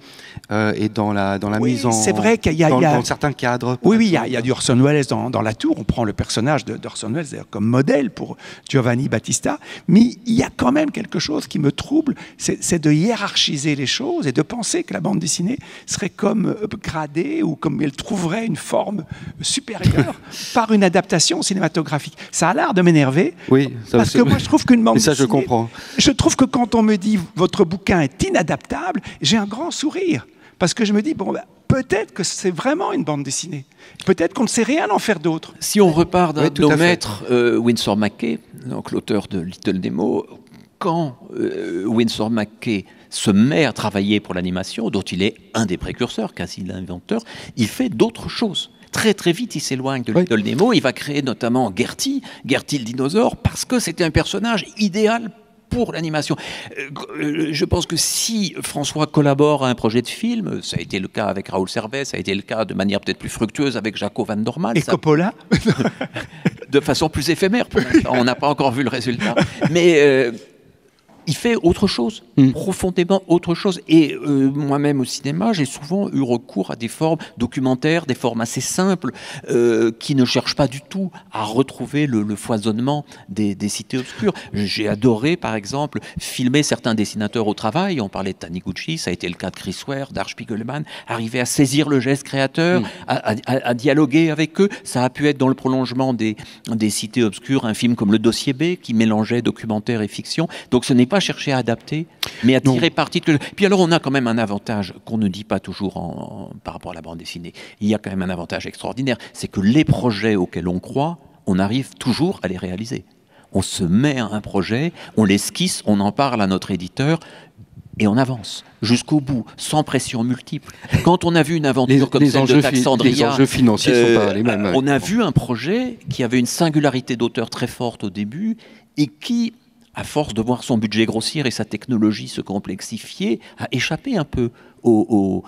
et dans la mise en... C'est vrai qu'il y a dans certains cadres. Oui, il y a du Orson Welles dans La Tour. On prend le personnage d'Orson Welles comme modèle pour Giovanni Battista. Mais il y a quand même quelque chose qui me trouble, c'est de hiérarchiser les choses et de penser que la bande dessinée serait comme upgradée ou comme elle trouverait une forme supérieure par une adaptation cinématographique. Ça a l'air de m'énerver. Oui, parce que moi, je trouve qu'une bande dessinée... je comprends. Je trouve que quand on me dit « votre bouquin est inadaptable », j'ai un grand sourire. parce que je me dis, bon, ben, peut-être que c'est vraiment une bande dessinée. Peut-être qu'on ne sait rien en faire d'autre. Si on repart d'un de nos maîtres, Winsor McCay, donc l'auteur de Little Nemo, quand Winsor McCay se met à travailler pour l'animation, dont il est un des précurseurs, quasi l'inventeur, il fait d'autres choses. Très très vite, il s'éloigne de Little Nemo. Il va créer notamment Gertie le dinosaure, parce que c'était un personnage idéal pour l'animation. Je pense que si François collabore à un projet de film, ça a été le cas avec Raoul Servet, ça a été le cas de manière peut-être plus fructueuse avec Jaco van Dormael. Et Coppola de façon plus éphémère pour l'instant. On n'a pas encore vu le résultat. Mais il fait autre chose, profondément autre chose. Et moi-même au cinéma, j'ai souvent eu recours à des formes documentaires, des formes assez simples, qui ne cherchent pas du tout à retrouver le foisonnement des cités obscures. J'ai adoré, par exemple, filmer certains dessinateurs au travail. On parlait de Taniguchi, ça a été le cas de Chris Ware, d'Art Spiegelman, arriver à saisir le geste créateur, à dialoguer avec eux. Ça a pu être dans le prolongement des cités obscures, un film comme Le Dossier B, qui mélangeait documentaire et fiction. Donc ce n'est pas chercher à adapter, mais à tirer parti de... Puis alors on a quand même un avantage qu'on ne dit pas toujours par rapport à la bande dessinée. Il y a quand même un avantage extraordinaire, c'est que les projets auxquels on croit, on arrive toujours à les réaliser. On se met à un projet, on l'esquisse, on en parle à notre éditeur, et on avance jusqu'au bout, sans pression multiple. Quand on a vu une aventure comme celle de Taxandria, les enjeux financiers ne sont pas les mêmes. On a vu un projet qui avait une singularité d'auteur très forte au début, et qui, à force de voir son budget grossir et sa technologie se complexifier, a échappé un peu aux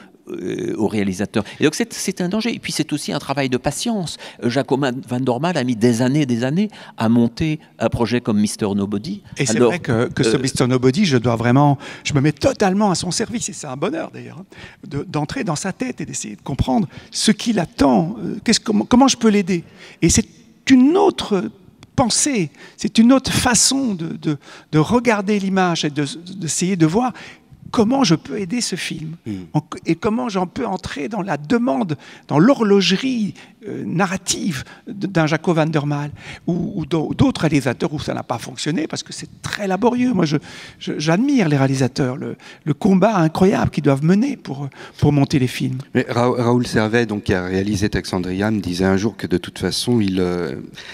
réalisateurs. Et donc c'est un danger. Et puis c'est aussi un travail de patience. Jaco van Dormael a mis des années à monter un projet comme Mr. Nobody. Et c'est vrai que ce Mr. Nobody, je me mets totalement à son service, et c'est un bonheur d'ailleurs, d'entrer dans sa tête et d'essayer de comprendre ce qu'il attend, comment je peux l'aider. Et c'est une autre pensée, c'est une autre façon de regarder l'image et d'essayer de voir comment je peux aider ce film et comment j'en peux entrer dans la demande, dans l'horlogerie narrative d'un Jaco van Dormael ou d'autres réalisateurs où ça n'a pas fonctionné parce que c'est très laborieux. Moi, j'admire les réalisateurs, le combat incroyable qu'ils doivent mener pour monter les films. Mais Raoul Servet, donc, qui a réalisé Taxandria, me disait un jour que de toute façon,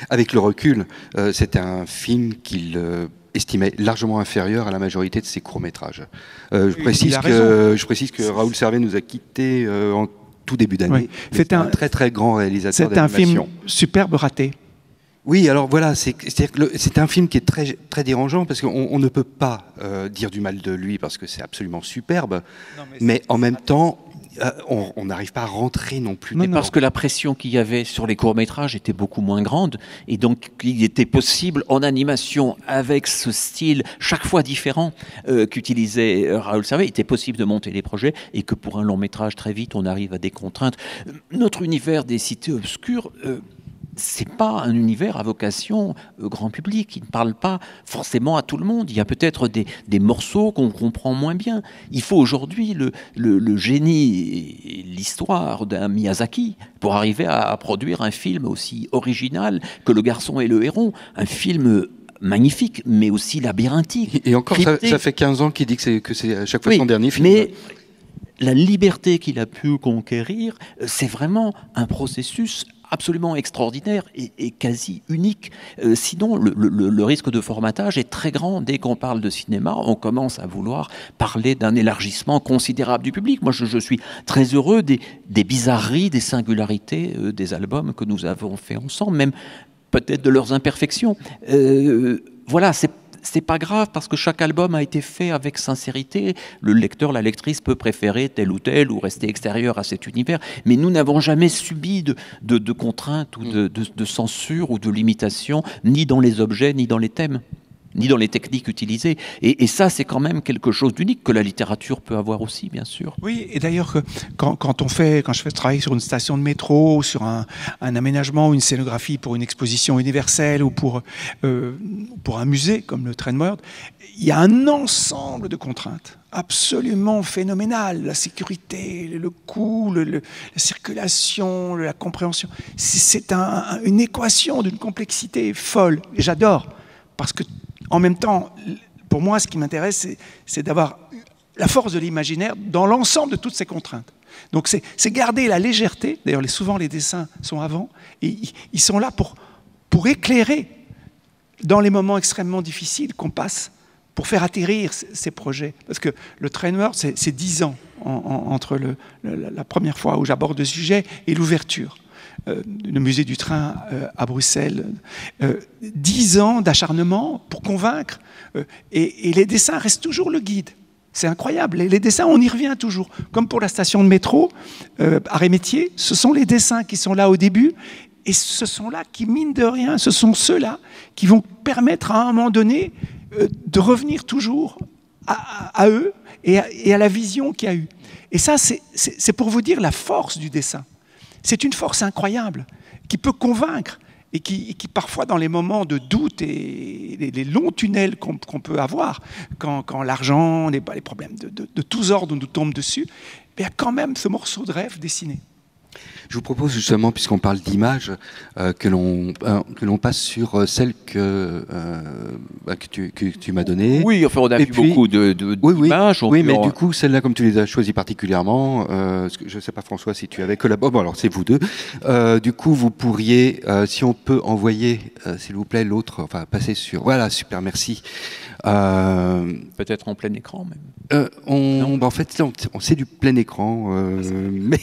avec le recul, c'était un film qu'il estimé largement inférieur à la majorité de ses courts-métrages. Je précise que Raoul Servet nous a quittés en tout début d'année. Oui. C'est un très très grand réalisateur d'animation. C'est un film superbe raté. Oui, alors voilà, c'est un film qui est très, très dérangeant parce qu'on ne peut pas dire du mal de lui parce que c'est absolument superbe, mais en même temps, on n'arrive pas à rentrer non plus. Mais parce que la pression qu'il y avait sur les courts-métrages était beaucoup moins grande, et donc il était possible en animation, avec ce style chaque fois différent qu'utilisait Raoul Servet, il était possible de monter les projets, et que pour un long-métrage, très vite, on arrive à des contraintes. Notre univers des cités obscures... c'est pas un univers à vocation grand public. Il ne parle pas forcément à tout le monde. Il y a peut-être des morceaux qu'on comprend moins bien. Il faut aujourd'hui le génie et l'histoire d'un Miyazaki pour arriver à produire un film aussi original que Le Garçon et le Héron. Un film magnifique, mais aussi labyrinthique. Et encore, ça fait 15 ans qu'il dit que c'est à chaque fois son dernier film. Mais la liberté qu'il a pu conquérir, c'est vraiment un processus absolument extraordinaire et quasi unique. Sinon, le risque de formatage est très grand. Dès qu'on parle de cinéma, on commence à vouloir parler d'un élargissement considérable du public. Moi, je suis très heureux des bizarreries, des singularités des albums que nous avons fait ensemble, même peut-être de leurs imperfections. Voilà, c'est pas grave parce que chaque album a été fait avec sincérité. Le lecteur, la lectrice peut préférer tel ou rester extérieur à cet univers. Mais nous n'avons jamais subi de contraintes ou de censure ou de limitation, ni dans les objets, ni dans les thèmes, ni dans les techniques utilisées. Et ça, c'est quand même quelque chose d'unique que la littérature peut avoir aussi, bien sûr. Oui, et d'ailleurs, quand je fais travailler sur une station de métro, sur un aménagement ou une scénographie pour une exposition universelle ou pour un musée comme le Trendworld, il y a un ensemble de contraintes absolument phénoménal, la sécurité, le coût, la circulation, la compréhension. C'est une équation d'une complexité folle. Et j'adore, parce que en même temps, pour moi, ce qui m'intéresse, c'est d'avoir la force de l'imaginaire dans l'ensemble de toutes ces contraintes. Donc c'est garder la légèreté. D'ailleurs, souvent les dessins sont avant, et ils sont là pour éclairer dans les moments extrêmement difficiles qu'on passe, pour faire atterrir ces projets. Parce que le Trainworld, c'est 10 ans entre la première fois où j'aborde le sujet et l'ouverture. Le musée du train à Bruxelles. 10 ans d'acharnement pour convaincre, et les dessins restent toujours le guide. C'est incroyable. Les dessins, on y revient toujours. Comme pour la station de métro, Arrêt-Métier, ce sont les dessins qui sont là au début, et ce sont là qui, mine de rien, ce sont ceux-là qui vont permettre à un moment donné de revenir toujours à eux et à la vision qu'il y a eu. Et ça, c'est pour vous dire la force du dessin. C'est une force incroyable qui peut convaincre et qui parfois, dans les moments de doute et les longs tunnels qu'on peut avoir, quand l'argent, les problèmes de tous ordres nous tombent dessus, il y a quand même ce morceau de rêve dessiné. Je vous propose justement, puisqu'on parle d'images, que l'on passe sur celle que tu m'as donnée. Oui, enfin, on a vu beaucoup d'images. Oui, mais du coup, celle-là, comme tu les as choisies particulièrement, je ne sais pas, François, si tu avais collaboré. Bon, alors c'est vous deux. Du coup, vous pourriez, si on peut envoyer, s'il vous plaît, l'autre, enfin, passer sur... Voilà, super, merci. Peut-être en plein écran, même. En fait, c'est du plein écran, mais...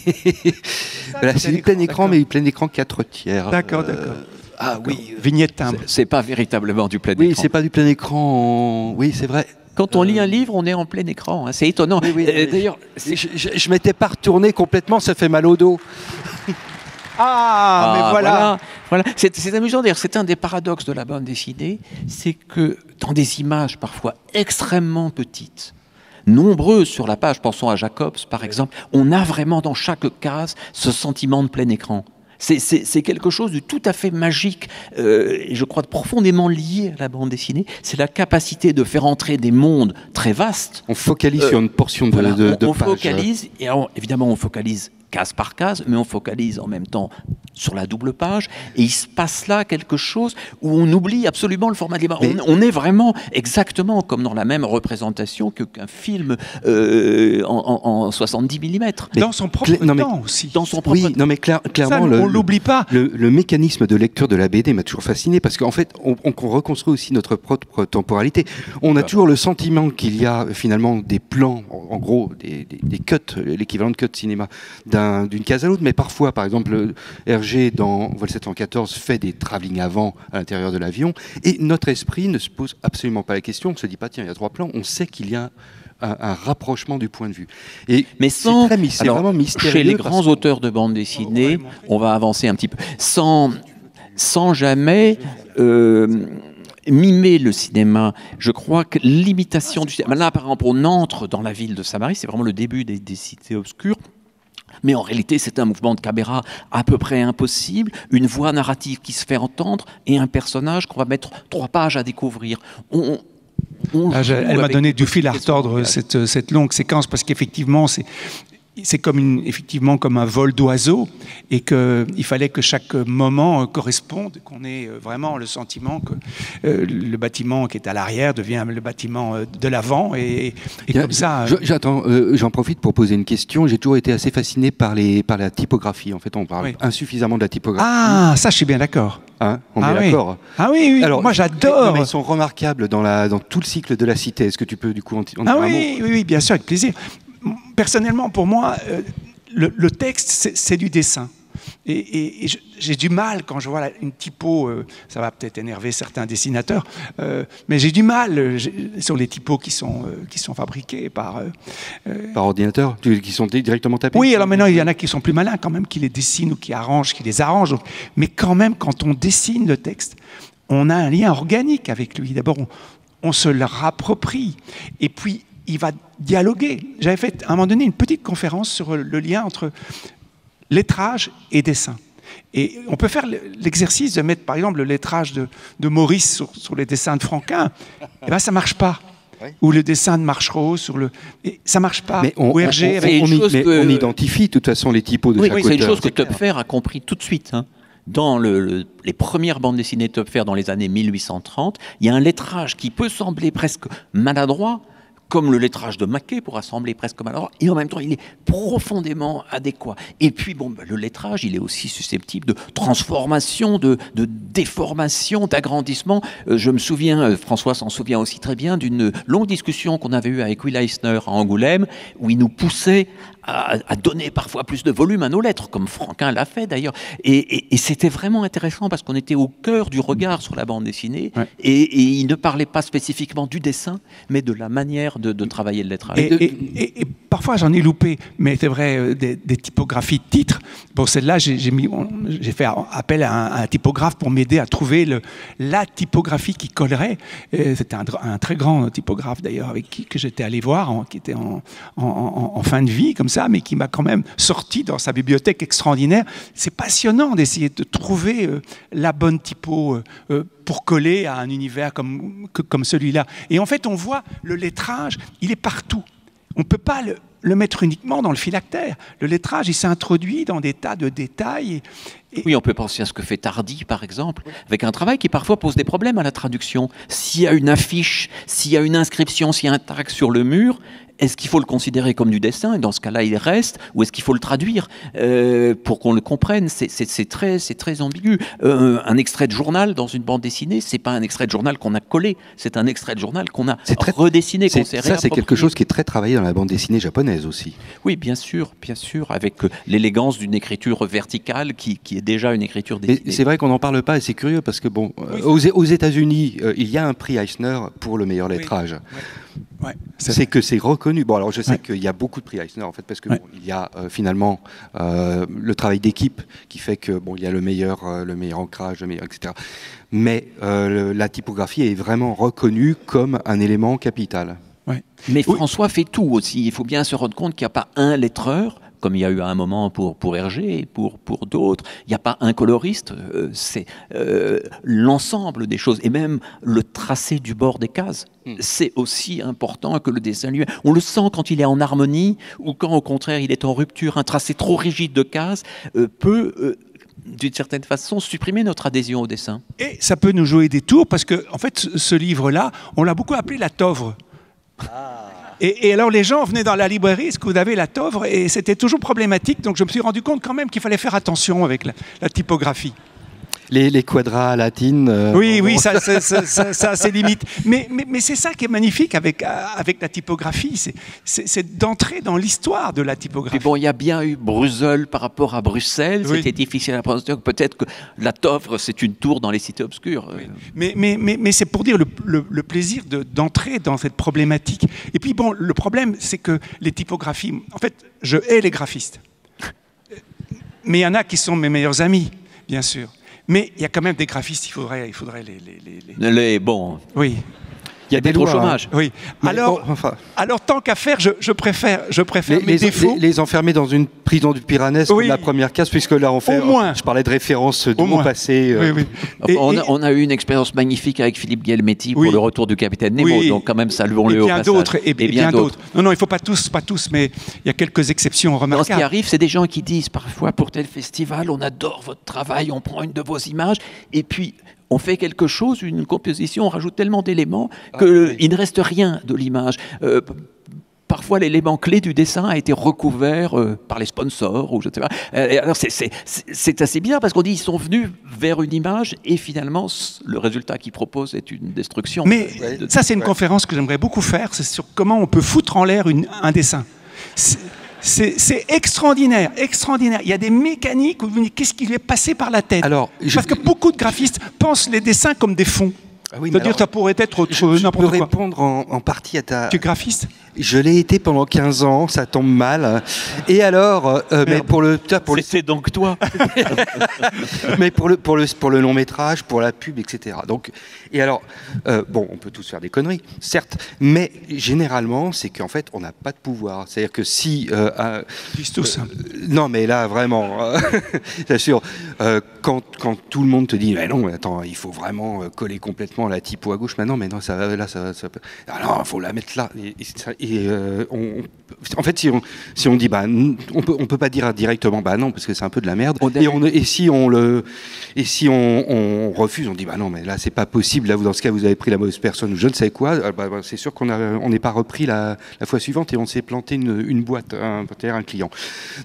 Voilà, c'est du plein écran, mais du plein écran 4/3. D'accord. Ah oui. Vignette timbre. C'est pas véritablement du plein écran. Oui, c'est pas du plein écran. Oui, c'est vrai. Quand on lit un livre, on est en plein écran. Hein. C'est étonnant. Oui, d'ailleurs, je m'étais pas retourné complètement, ça fait mal au dos. Mais voilà. C'est amusant d'ailleurs, c'est un des paradoxes de la bande dessinée, c'est que dans des images parfois extrêmement petites, nombreuses sur la page, pensons à Jacobs par exemple, on a vraiment dans chaque case ce sentiment de plein écran. C'est quelque chose de tout à fait magique, et je crois profondément lié à la bande dessinée. C'est la capacité de faire entrer des mondes très vastes. On focalise sur une portion de on page. Focalise, et alors, évidemment on focalise case par case, mais on focalise en même temps sur la double page, et il se passe là quelque chose où on oublie absolument le format de l'image. On est vraiment exactement comme dans la même représentation qu'un film en 70 mm. Dans son propre temps aussi. Dans son propre temps. Non mais clairement, on l'oublie pas. Le mécanisme de lecture de la BD m'a toujours fasciné, parce qu'en fait, on reconstruit aussi notre propre temporalité. On a toujours le sentiment qu'il y a finalement des plans, en gros, des cuts, l'équivalent de cuts cinéma, d'une case à l'autre, mais parfois, par exemple, Hergé dans Vol 714 fait des travelling avant à l'intérieur de l'avion, et notre esprit ne se pose absolument pas la question, on ne se dit pas tiens, il y a 3 plans, on sait qu'il y a un rapprochement du point de vue. Mais c'est vraiment mystérieux. Chez les grands auteurs de bande dessinée, on va avancer un petit peu, sans jamais mimer le cinéma. Je crois que l'imitation du cinéma, là par exemple on entre dans la ville de Samarie, c'est vraiment le début des cités obscures. Mais en réalité, c'est un mouvement de caméra à peu près impossible, une voix narrative qui se fait entendre et un personnage qu'on va mettre 3 pages à découvrir. Elle m'a donné du fil à retordre, cette longue séquence, parce qu'effectivement, c'est effectivement comme un vol d'oiseau, et qu'il fallait que chaque moment corresponde, qu'on ait vraiment le sentiment que le bâtiment qui est à l'arrière devient le bâtiment de l'avant, et comme ça... J'en profite pour poser une question. J'ai toujours été assez fasciné par la typographie. En fait, on parle insuffisamment de la typographie. Ah, ça, je suis bien d'accord. Hein, on est d'accord. Ah oui, alors, moi j'adore. Ils sont remarquables dans tout le cycle de la cité. Est-ce que tu peux du coup en dire un mot ? Oui, bien sûr, avec plaisir. Personnellement, pour moi, le texte, c'est du dessin. Et j'ai du mal quand je vois une typo, ça va peut-être énerver certains dessinateurs, mais j'ai du mal sur les typos qui sont fabriqués par ordinateur, qui sont directement tapés. Oui, alors maintenant il y en a qui sont plus malins quand même, qui les dessinent ou qui les arrangent. Mais quand même, quand on dessine le texte, on a un lien organique avec lui. D'abord, on se le rapproprie, et puis il va dialoguer. J'avais fait à un moment donné une petite conférence sur le lien entre lettrage et dessin. Et on peut faire l'exercice de mettre, par exemple, le lettrage de Maurice sur les dessins de Franquin. Eh bien, ça ne marche pas. Oui. Ou le dessin de Marchereau ça ne marche pas. Mais on identifie de toute façon les typos de chaque auteur. C'est une chose que Töpffer a compris tout de suite. Hein. Dans les premières bandes dessinées de Töpffer dans les années 1830, il y a un lettrage qui peut sembler presque maladroit, comme le lettrage de Maquet, pour assembler presque comme alors, et en même temps, il est profondément adéquat. Et puis, bon, le lettrage, il est aussi susceptible de transformation, de déformation, d'agrandissement. Je me souviens, François s'en souvient aussi très bien, d'une longue discussion qu'on avait eue avec Will Eisner à Angoulême, où il nous poussait à donner parfois plus de volume à nos lettres, comme Franquin l'a fait d'ailleurs. Et c'était vraiment intéressant parce qu'on était au cœur du regard sur la bande dessinée, et il ne parlait pas spécifiquement du dessin, mais de la manière de travailler le lettrage. Et parfois j'en ai loupé, mais c'est vrai, des typographies de titres. Pour celle-là, j'ai fait appel à un typographe pour m'aider à trouver la typographie qui collerait. C'était un très grand typographe d'ailleurs, avec qui que j'étais allé voir, qui était en fin de vie, comme ça, mais qui m'a quand même sorti dans sa bibliothèque extraordinaire. C'est passionnant d'essayer de trouver la bonne typo pour coller à un univers comme celui-là. Et en fait, on voit le lettrage, il est partout. On ne peut pas le mettre uniquement dans le phylactère. Le lettrage, il s'introduit dans des tas de détails. Oui, on peut penser à ce que fait Tardy, par exemple, avec un travail qui parfois pose des problèmes à la traduction. S'il y a une affiche, s'il y a une inscription, s'il y a un tag sur le mur, est-ce qu'il faut le considérer comme du dessin, et dans ce cas-là, il reste, ou est-ce qu'il faut le traduire pour qu'on le comprenne? C'est très ambigu. Un extrait de journal dans une bande dessinée, c'est pas un extrait de journal qu'on a collé, c'est un extrait de journal qu'on a redessiné, qu'on s'est réapproprié. Ça, c'est quelque chose qui est très travaillé dans la bande dessinée japonaise aussi. Oui, bien sûr, avec l'élégance d'une écriture verticale qui est déjà une écriture dessinée. C'est vrai qu'on n'en parle pas, et c'est curieux parce que bon, aux États-Unis, il y a un prix Eisner pour le meilleur lettrage. Ouais, c'est que c'est reconnu. Bon, alors je sais qu'il y a beaucoup de prix Eisner en fait, parce que bon, il y a finalement le travail d'équipe qui fait que bon, il y a le meilleur ancrage, le meilleur, etc. Mais la typographie est vraiment reconnue comme un élément capital. Ouais. Mais François fait tout aussi. Il faut bien se rendre compte qu'il n'y a pas un lettreur, comme il y a eu à un moment pour Hergé et pour d'autres. Il n'y a pas un coloriste, c'est l'ensemble des choses, et même le tracé du bord des cases. C'est aussi important que le dessin lui-même. On le sent quand il est en harmonie, ou quand au contraire il est en rupture. Un tracé trop rigide de cases peut... d'une certaine façon, supprimer notre adhésion au dessin. Et ça peut nous jouer des tours, parce que en fait, ce livre-là, on l'a beaucoup appelé la Tovre. Et alors les gens venaient dans la librairie, est-ce que vous avez la Tovre? Et c'était toujours problématique, donc je me suis rendu compte quand même qu'il fallait faire attention avec la typographie. Les quadras latines. Oui, ça a ses limites. Mais c'est ça qui est magnifique avec la typographie, c'est d'entrer dans l'histoire de la typographie. Puis bon, il y a bien eu Brussels par rapport à Bruxelles, c'était difficile à prononcer. Peut-être que la Tovre, c'est une tour dans les cités obscures. Oui. Mais c'est pour dire le plaisir d'entrer dans cette problématique. Et puis bon, le problème, c'est que les typographies, en fait, je hais les graphistes. Mais il y en a qui sont mes meilleurs amis, bien sûr. Mais il y a quand même des graphistes, il faudrait les bons. Oui. Il y a des trop chômage. Oui. Alors tant qu'à faire, je préfère mes défauts. Les enfermer dans une prison du Pyrénées, comme la première case, puisque là, je parlais de références du mot passé. Oui. On a eu une expérience magnifique avec Philippe Guelmetti pour le retour du Capitaine Nemo, donc quand même, saluons-le au passage. Et bien d'autres. Non, il ne faut pas tous, mais il y a quelques exceptions remarquables. Ce qui arrive, c'est des gens qui disent parfois, pour tel festival, on adore votre travail, on prend une de vos images, et puis... on fait quelque chose, une composition, on rajoute tellement d'éléments qu'il ne reste rien de l'image. Parfois, l'élément clé du dessin a été recouvert par les sponsors. Ou je sais pas. Alors, c'est assez bien parce qu'on dit qu'ils sont venus vers une image et finalement, le résultat qu'ils proposent est une destruction. Mais ça, c'est une conférence que j'aimerais beaucoup faire. C'est sur comment on peut foutre en l'air un dessin. C'est extraordinaire, extraordinaire. Il y a des mécaniques où vous vous dites qu'est-ce qui lui est passé par la tête. Parce que beaucoup de graphistes pensent les dessins comme des fonds. C'est-à-dire que ça pourrait être n'importe quoi. Je peux répondre en partie à ta... Tu es graphiste ? Je l'ai été pendant 15 ans, ça tombe mal. Et alors, mais pour le c'est donc toi. Mais pour le long métrage, pour la pub, etc. Donc, et alors, bon, on peut tous faire des conneries, certes, mais généralement, c'est qu'en fait, on n'a pas de pouvoir. C'est-à-dire que si, tous. Non, mais là, vraiment, j'assure, quand tout le monde te dit, mais non, attends, il faut vraiment coller complètement la typo à gauche. Maintenant, mais non, ça peut. Alors, il faut la mettre là. en fait, si on dit, bah, on peut pas dire directement, bah non, parce que c'est un peu de la merde. Et si on refuse, on dit, bah non, mais là, c'est pas possible. Là, dans ce cas, vous avez pris la mauvaise personne ou je ne sais quoi. C'est sûr qu'on n'est pas repris la fois suivante et on s'est planté une boîte, un client.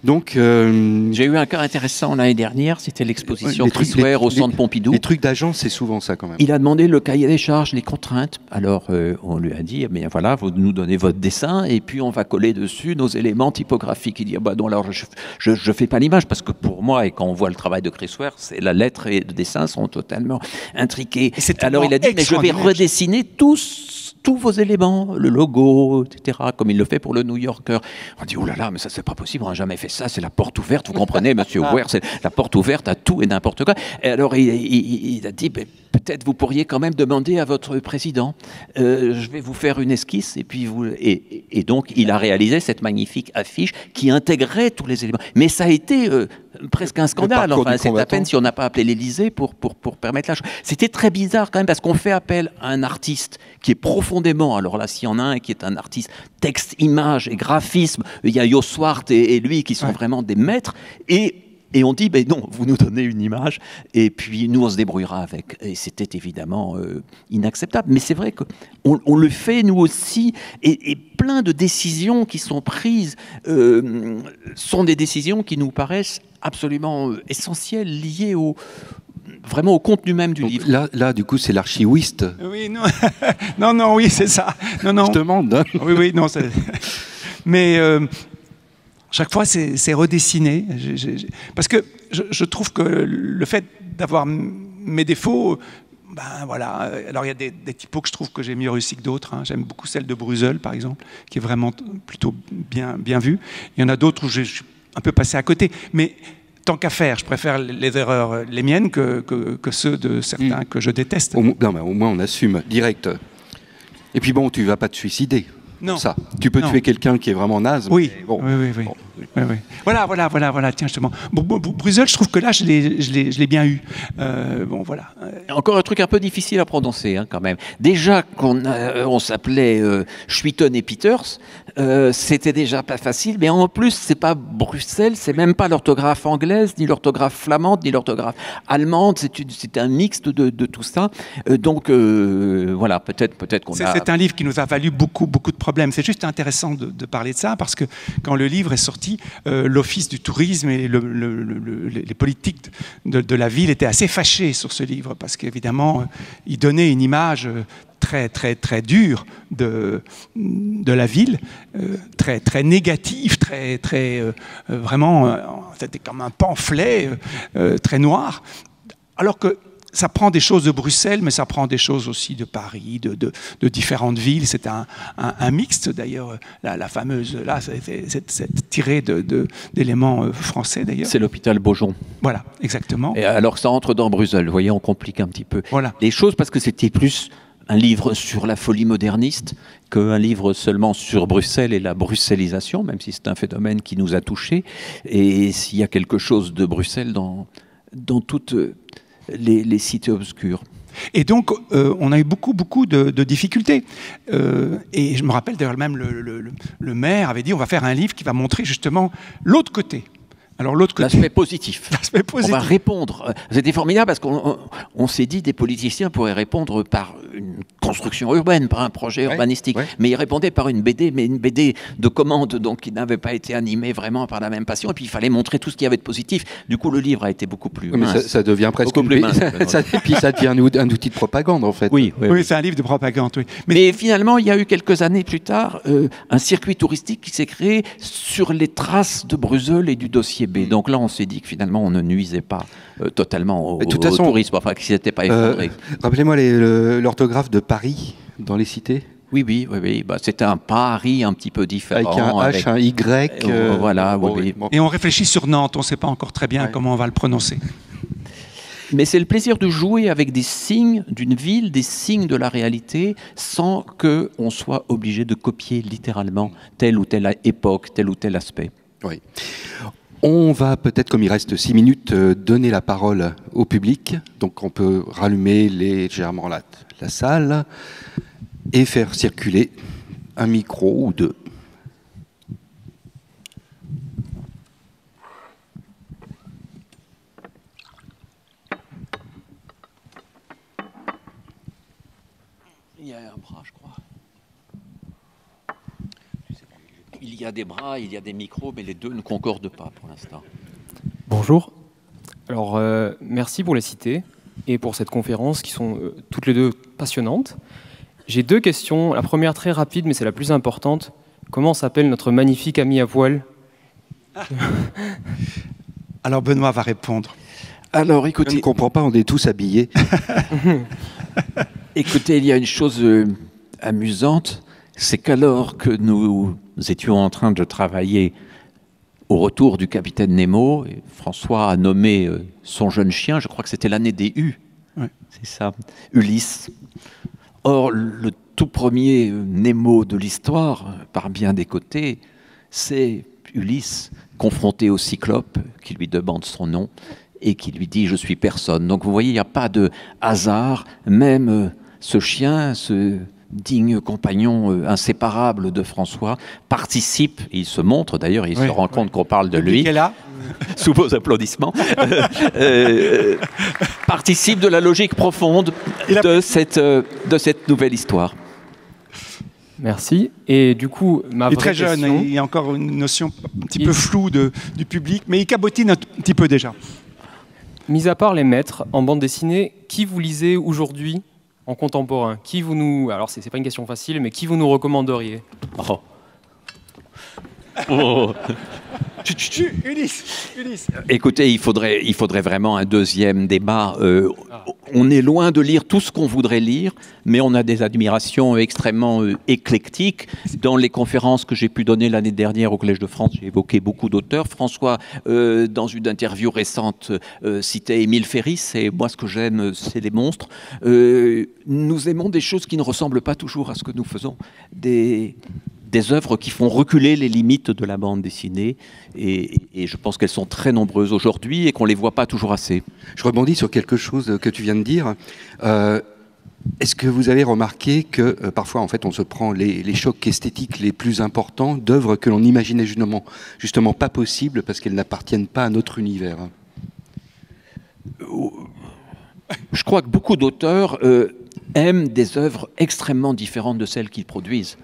Donc, j'ai eu un cas intéressant l'année dernière. C'était l'exposition Chris Ware au Centre Pompidou. Les trucs d'agence, c'est souvent ça quand même. Il a demandé le cahier des charges, les contraintes. Alors, on lui a dit, mais voilà, vous nous donnez votre dessin et puis on va coller dessus nos éléments typographiques. Il dit, bah non, alors je fais pas l'image parce que pour moi, et quand on voit le travail de Chris Ware, la lettre et le dessin sont totalement intriqués. Alors il a dit, mais je vais redessiner tous vos éléments, le logo, etc., comme il le fait pour le New Yorker. On dit, oh là là, mais ça c'est pas possible, on n'a jamais fait ça, c'est la porte ouverte, vous comprenez, monsieur Ware, c'est la porte ouverte à tout et n'importe quoi. Et alors il a dit, peut-être vous pourriez quand même demander à votre président, je vais vous faire une esquisse, et puis et donc il a réalisé cette magnifique affiche qui intégrait tous les éléments. Mais ça a été presque un scandale. Enfin, c'est à peine si on n'a pas appelé l'Élysée pour permettre la chose. C'était très bizarre quand même parce qu'on fait appel à un artiste qui est profondément, alors là s'il y en a un qui est un artiste texte, image et graphisme, il y a Jo Swart et lui qui sont vraiment des maîtres, et on dit, ben non, vous nous donnez une image, et puis nous, on se débrouillera avec. Et c'était évidemment inacceptable. Mais c'est vrai qu'on le fait, nous aussi, et plein de décisions qui sont prises sont des décisions qui nous paraissent absolument essentielles, liées vraiment au contenu même du livre. Là, du coup, c'est l'archiviste. Oui, non, non, oui, c'est ça. Non. Je demande. Hein. Oui, non, c'est... Mais... chaque fois, c'est redessiné. Parce que je trouve que le fait d'avoir mes défauts, ben voilà. Alors il y a des typos que je trouve que j'ai mieux réussi que d'autres. Hein. J'aime beaucoup celle de Bruegel, par exemple, qui est vraiment plutôt bien vue. Il y en a d'autres où je suis un peu passé à côté. Mais tant qu'à faire, je préfère les erreurs, les miennes, que ceux de certains que je déteste. Non, mais au moins on assume direct. Et puis bon, tu vas pas te suicider. Non. Ça. Tu peux tuer quelqu'un qui est vraiment naze. Oui. Bon. Oui. Voilà, tiens, justement. Bruegel, je trouve que là, je l'ai bien eu. Bon, voilà. Encore un truc un peu difficile à prononcer, hein, quand même. Déjà on s'appelait Schuyten et Peters, c'était déjà pas facile, mais en plus, c'est pas Bruxelles, c'est même pas l'orthographe anglaise, ni l'orthographe flamande, ni l'orthographe allemande, c'est un mixte de tout ça. Donc, voilà, peut-être qu'on a... C'est un livre qui nous a valu beaucoup de problèmes. C'est juste intéressant de parler de ça, parce que quand le livre est sorti, l'Office du tourisme et les politiques de la ville étaient assez fâchés sur ce livre, parce qu'évidemment, il donnait une image très dure de la ville, très négative, vraiment, c'était comme un pamphlet très noir, alors que ça prend des choses de Bruxelles, mais ça prend des choses aussi de Paris, de différentes villes. C'est un mixte, d'ailleurs. La fameuse, là, c'est tiré d'éléments français, d'ailleurs. C'est l'hôpital Beaujon. Voilà, exactement. Et alors ça entre dans Bruxelles. Vous voyez, on complique un petit peu les choses, parce que c'était plus un livre sur la folie moderniste qu'un livre seulement sur Bruxelles et la bruxellisation, même si c'est un phénomène qui nous a touchés. Et s'il y a quelque chose de Bruxelles dans toutes... les cités obscures. Et donc, on a eu beaucoup de difficultés. Et je me rappelle d'ailleurs, même le maire avait dit, on va faire un livre qui va montrer justement l'autre côté. Alors l'autre côté... L'aspect positif. On va répondre. C'était formidable parce qu'on s'est dit, des politiciens pourraient répondre par une construction urbaine, par un projet urbanistique. Mais ils répondaient par une BD, mais une BD de commande, donc qui n'avait pas été animée vraiment par la même passion. Et puis il fallait montrer tout ce qu'il y avait de positif. Du coup, le livre a été beaucoup plus mince. Mais ça devient presque plus mince. Et puis ça devient un outil de propagande, en fait. Oui, c'est un livre de propagande, oui. Mais finalement, il y a eu quelques années plus tard, un circuit touristique qui s'est créé sur les traces de Bruegel et du dossier B. Donc là, on s'est dit que finalement, on ne nuisait pas totalement au tourisme, enfin, qu'il n'était pas effondré. Rappelez-moi l'orthographe de Paris dans les cités. Oui. Bah, c'était un Paris un petit peu différent. Avec un H, un Y. Voilà, Et on réfléchit sur Nantes, on ne sait pas encore très bien comment on va le prononcer. Mais c'est le plaisir de jouer avec des signes d'une ville, des signes de la réalité, sans qu'on soit obligé de copier littéralement telle ou telle époque, tel ou tel aspect. Oui. On va peut-être, comme il reste 6 minutes, donner la parole au public. Donc on peut rallumer légèrement la salle et faire circuler un micro ou deux. Il y a un bras, je crois. Il y a des bras, il y a des micros, mais les deux ne concordent pas pour l'instant. Bonjour. Alors, merci pour les cités et pour cette conférence qui sont toutes les deux passionnantes. J'ai deux questions. La première très rapide, mais c'est la plus importante. Comment s'appelle notre magnifique ami à poil? Alors Benoît va répondre. Alors écoutez, Je ne comprends pas, on est tous habillés. Écoutez, il y a une chose amusante, c'est qu'alors que nous étions en train de travailler au retour du capitaine Nemo, et François a nommé son jeune chien, je crois que c'était l'année des U, Ouais. c'est ça, Ulysse. Or, le tout premier Nemo de l'histoire, par bien des côtés, c'est Ulysse, confronté au Cyclope, qui lui demande son nom, et qui lui dit « je suis personne ». Donc vous voyez, il n'y a pas de hasard, même ce chien, ce digne compagnon inséparable de François, participe, il se montre d'ailleurs, il se rend compte qu'on parle de lui, Là, sous vos applaudissements, participe de la logique profonde de cette nouvelle histoire. Merci. Et du coup, ma il est vraie très jeune, question... il y a encore une notion un petit peu floue du public, mais il cabotine un petit peu déjà. Mis à part les maîtres en bande dessinée, qui vous lisez aujourd'hui en contemporain? Qui vous nous... Alors, c'est pas une question facile, mais qui vous nous recommanderiez? Oh. Oh. Ulysse. Écoutez, il faudrait vraiment un deuxième débat. On est loin de lire tout ce qu'on voudrait lire, mais on a des admirations extrêmement éclectiques. Dans les conférences que j'ai pu donner l'année dernière au Collège de France, j'ai évoqué beaucoup d'auteurs. François, dans une interview récente, citait Émile Ferris, et moi ce que j'aime, c'est les monstres. Nous aimons des choses qui ne ressemblent pas toujours à ce que nous faisons. Des œuvres qui font reculer les limites de la bande dessinée, et je pense qu'elles sont très nombreuses aujourd'hui et qu'on ne les voit pas toujours assez. Je rebondis sur quelque chose que tu viens de dire. Est-ce que vous avez remarqué que parfois, en fait, on se prend les chocs esthétiques les plus importants d'œuvres que l'on imaginait justement pas possibles parce qu'elles n'appartiennent pas à notre univers? Je crois que beaucoup d'auteurs aiment des œuvres extrêmement différentes de celles qu'ils produisent.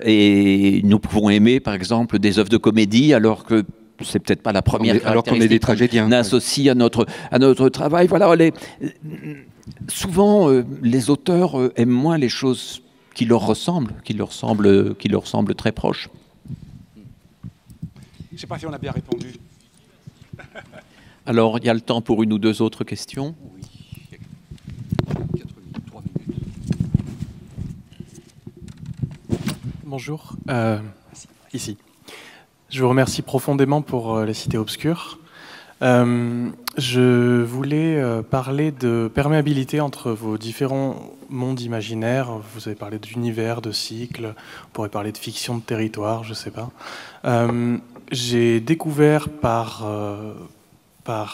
Et nous pouvons aimer, par exemple, des œuvres de comédie, alors que c'est peut-être pas la première alors qu'on est des tragédiens. On associe à notre travail. Voilà, souvent, les auteurs aiment moins les choses qui leur ressemblent très proches. Je ne sais pas si on a bien répondu. Alors, il y a le temps pour une ou deux autres questions. Bonjour, ici. Je vous remercie profondément pour les cités obscures. Je voulais parler de perméabilité entre vos différents mondes imaginaires. Vous avez parlé d'univers, de cycles, on pourrait parler de fiction de territoire, je ne sais pas. J'ai découvert par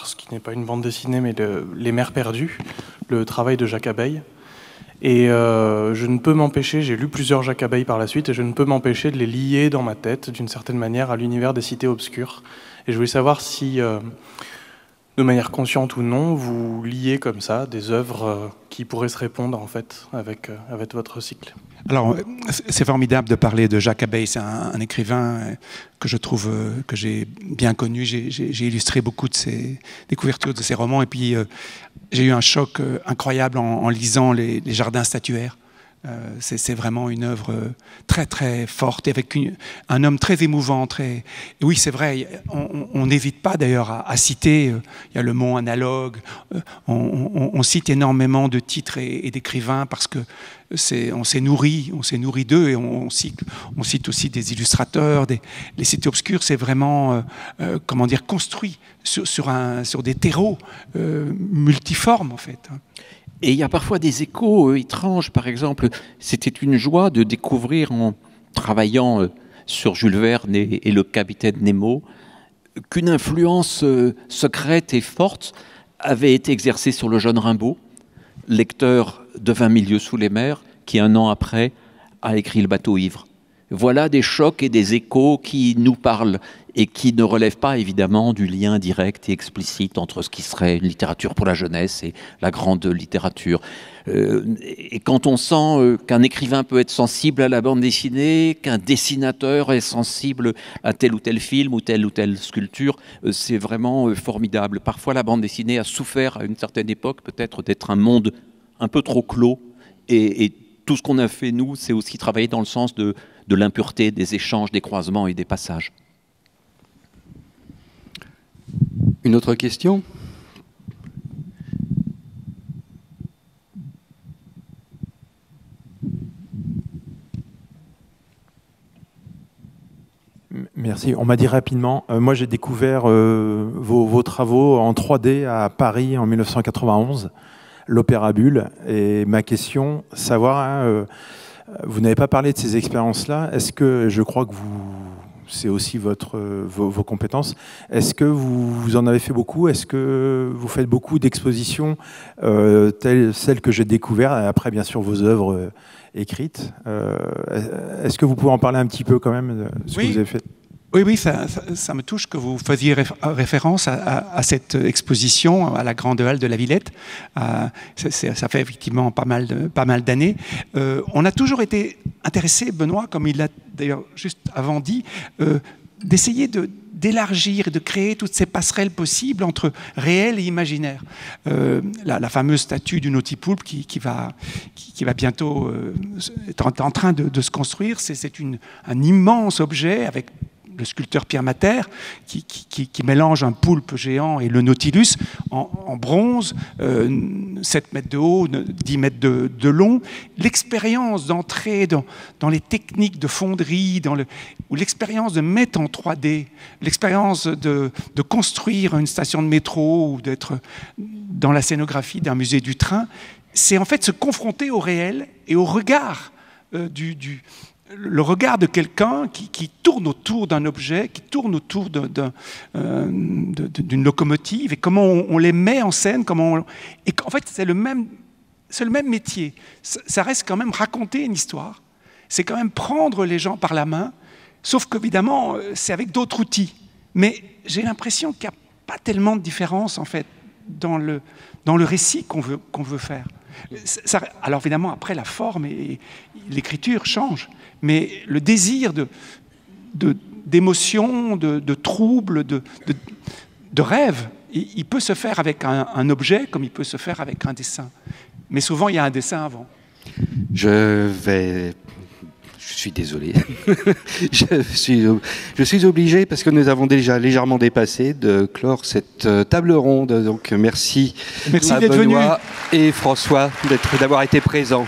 ce qui n'est pas une bande dessinée, mais Les Mers perdues, le travail de Jacques Abeille. Et je ne peux m'empêcher, j'ai lu plusieurs Jacques Abeille par la suite, et je ne peux m'empêcher de les lier dans ma tête, d'une certaine manière, à l'univers des cités obscures. Et je voulais savoir si, de manière consciente ou non, vous liez comme ça des œuvres qui pourraient se répondre, en fait, avec votre cycle. Alors, c'est formidable de parler de Jacques Abeille. C'est un écrivain que je trouve que j'ai bien connu. J'ai illustré beaucoup des couvertures de ses romans. Et puis, j'ai eu un choc incroyable en lisant les Jardins statuaires. C'est vraiment une œuvre très très forte, avec un homme très émouvant. Oui, c'est vrai, on n'hésite pas d'ailleurs à citer, il y a le mot analogue, on cite énormément de titres et d'écrivains parce que on s'est nourri d'eux, et on cite aussi des illustrateurs. Les cités obscures, c'est vraiment comment dire, construit sur des terreaux multiformes en fait. Et il y a parfois des échos étranges. Par exemple, c'était une joie de découvrir, en travaillant sur Jules Verne et le capitaine Nemo, qu'une influence secrète et forte avait été exercée sur le jeune Rimbaud, lecteur de 20 000 lieues sous les mers, qui 1 an après a écrit Le bateau ivre. Voilà des chocs et des échos qui nous parlent et qui ne relèvent pas évidemment du lien direct et explicite entre ce qui serait une littérature pour la jeunesse et la grande littérature. Et quand on sent qu'un écrivain peut être sensible à la bande dessinée, qu'un dessinateur est sensible à tel ou tel film ou telle sculpture, c'est vraiment formidable. Parfois la bande dessinée a souffert à une certaine époque peut-être d'être un monde un peu trop clos, et tout ce qu'on a fait nous, c'est aussi travailler dans le sens de l'impureté, des échanges, des croisements et des passages. Une autre question ? Merci. On m'a dit rapidement, moi j'ai découvert vos travaux en 3D à Paris en 1991, l'Opéra Bulle, et ma question, savoir, vous n'avez pas parlé de ces expériences-là, est-ce que, je crois que c'est aussi vos compétences, est-ce que vous en avez fait beaucoup? Est-ce que vous faites beaucoup d'expositions telles celles que j'ai découvertes, après bien sûr vos œuvres écrites? Est-ce que vous pouvez en parler un petit peu quand même de ce que vous avez fait? Oui, ça me touche que vous faisiez référence à cette exposition à la Grande Halle de la Villette. Ça fait effectivement pas mal d'années. On a toujours été intéressé, Benoît, comme il l'a d'ailleurs juste avant dit, d'essayer d'élargir et de créer toutes ces passerelles possibles entre réel et imaginaire. La fameuse statue du Nautipoulpe qui va bientôt être en train de se construire, c'est un immense objet avec le sculpteur Pierre Mater, qui mélange un poulpe géant et le Nautilus en bronze, 7 mètres de haut, 10 mètres de long. L'expérience d'entrer dans les techniques de fonderie, ou l'expérience de mettre en 3D, l'expérience de construire une station de métro ou d'être dans la scénographie d'un musée du train, c'est en fait se confronter au réel et au regard le regard de quelqu'un qui tourne autour d'un objet, qui tourne autour d'une locomotive, et comment on les met en scène, et en fait c'est le même métier. Ça reste quand même raconter une histoire, c'est quand même prendre les gens par la main, sauf qu'évidemment c'est avec d'autres outils. Mais j'ai l'impression qu'il n'y a pas tellement de différence en fait dans le récit qu'on veut faire. Alors évidemment après la forme et l'écriture changent, mais le désir d'émotion, de trouble, de rêve, il peut se faire avec un objet comme il peut se faire avec un dessin. Mais souvent il y a un dessin avant. Je suis désolé. je suis obligé, parce que nous avons déjà légèrement dépassé, de clore cette table ronde. Donc merci à Benoît et François d'avoir été présents.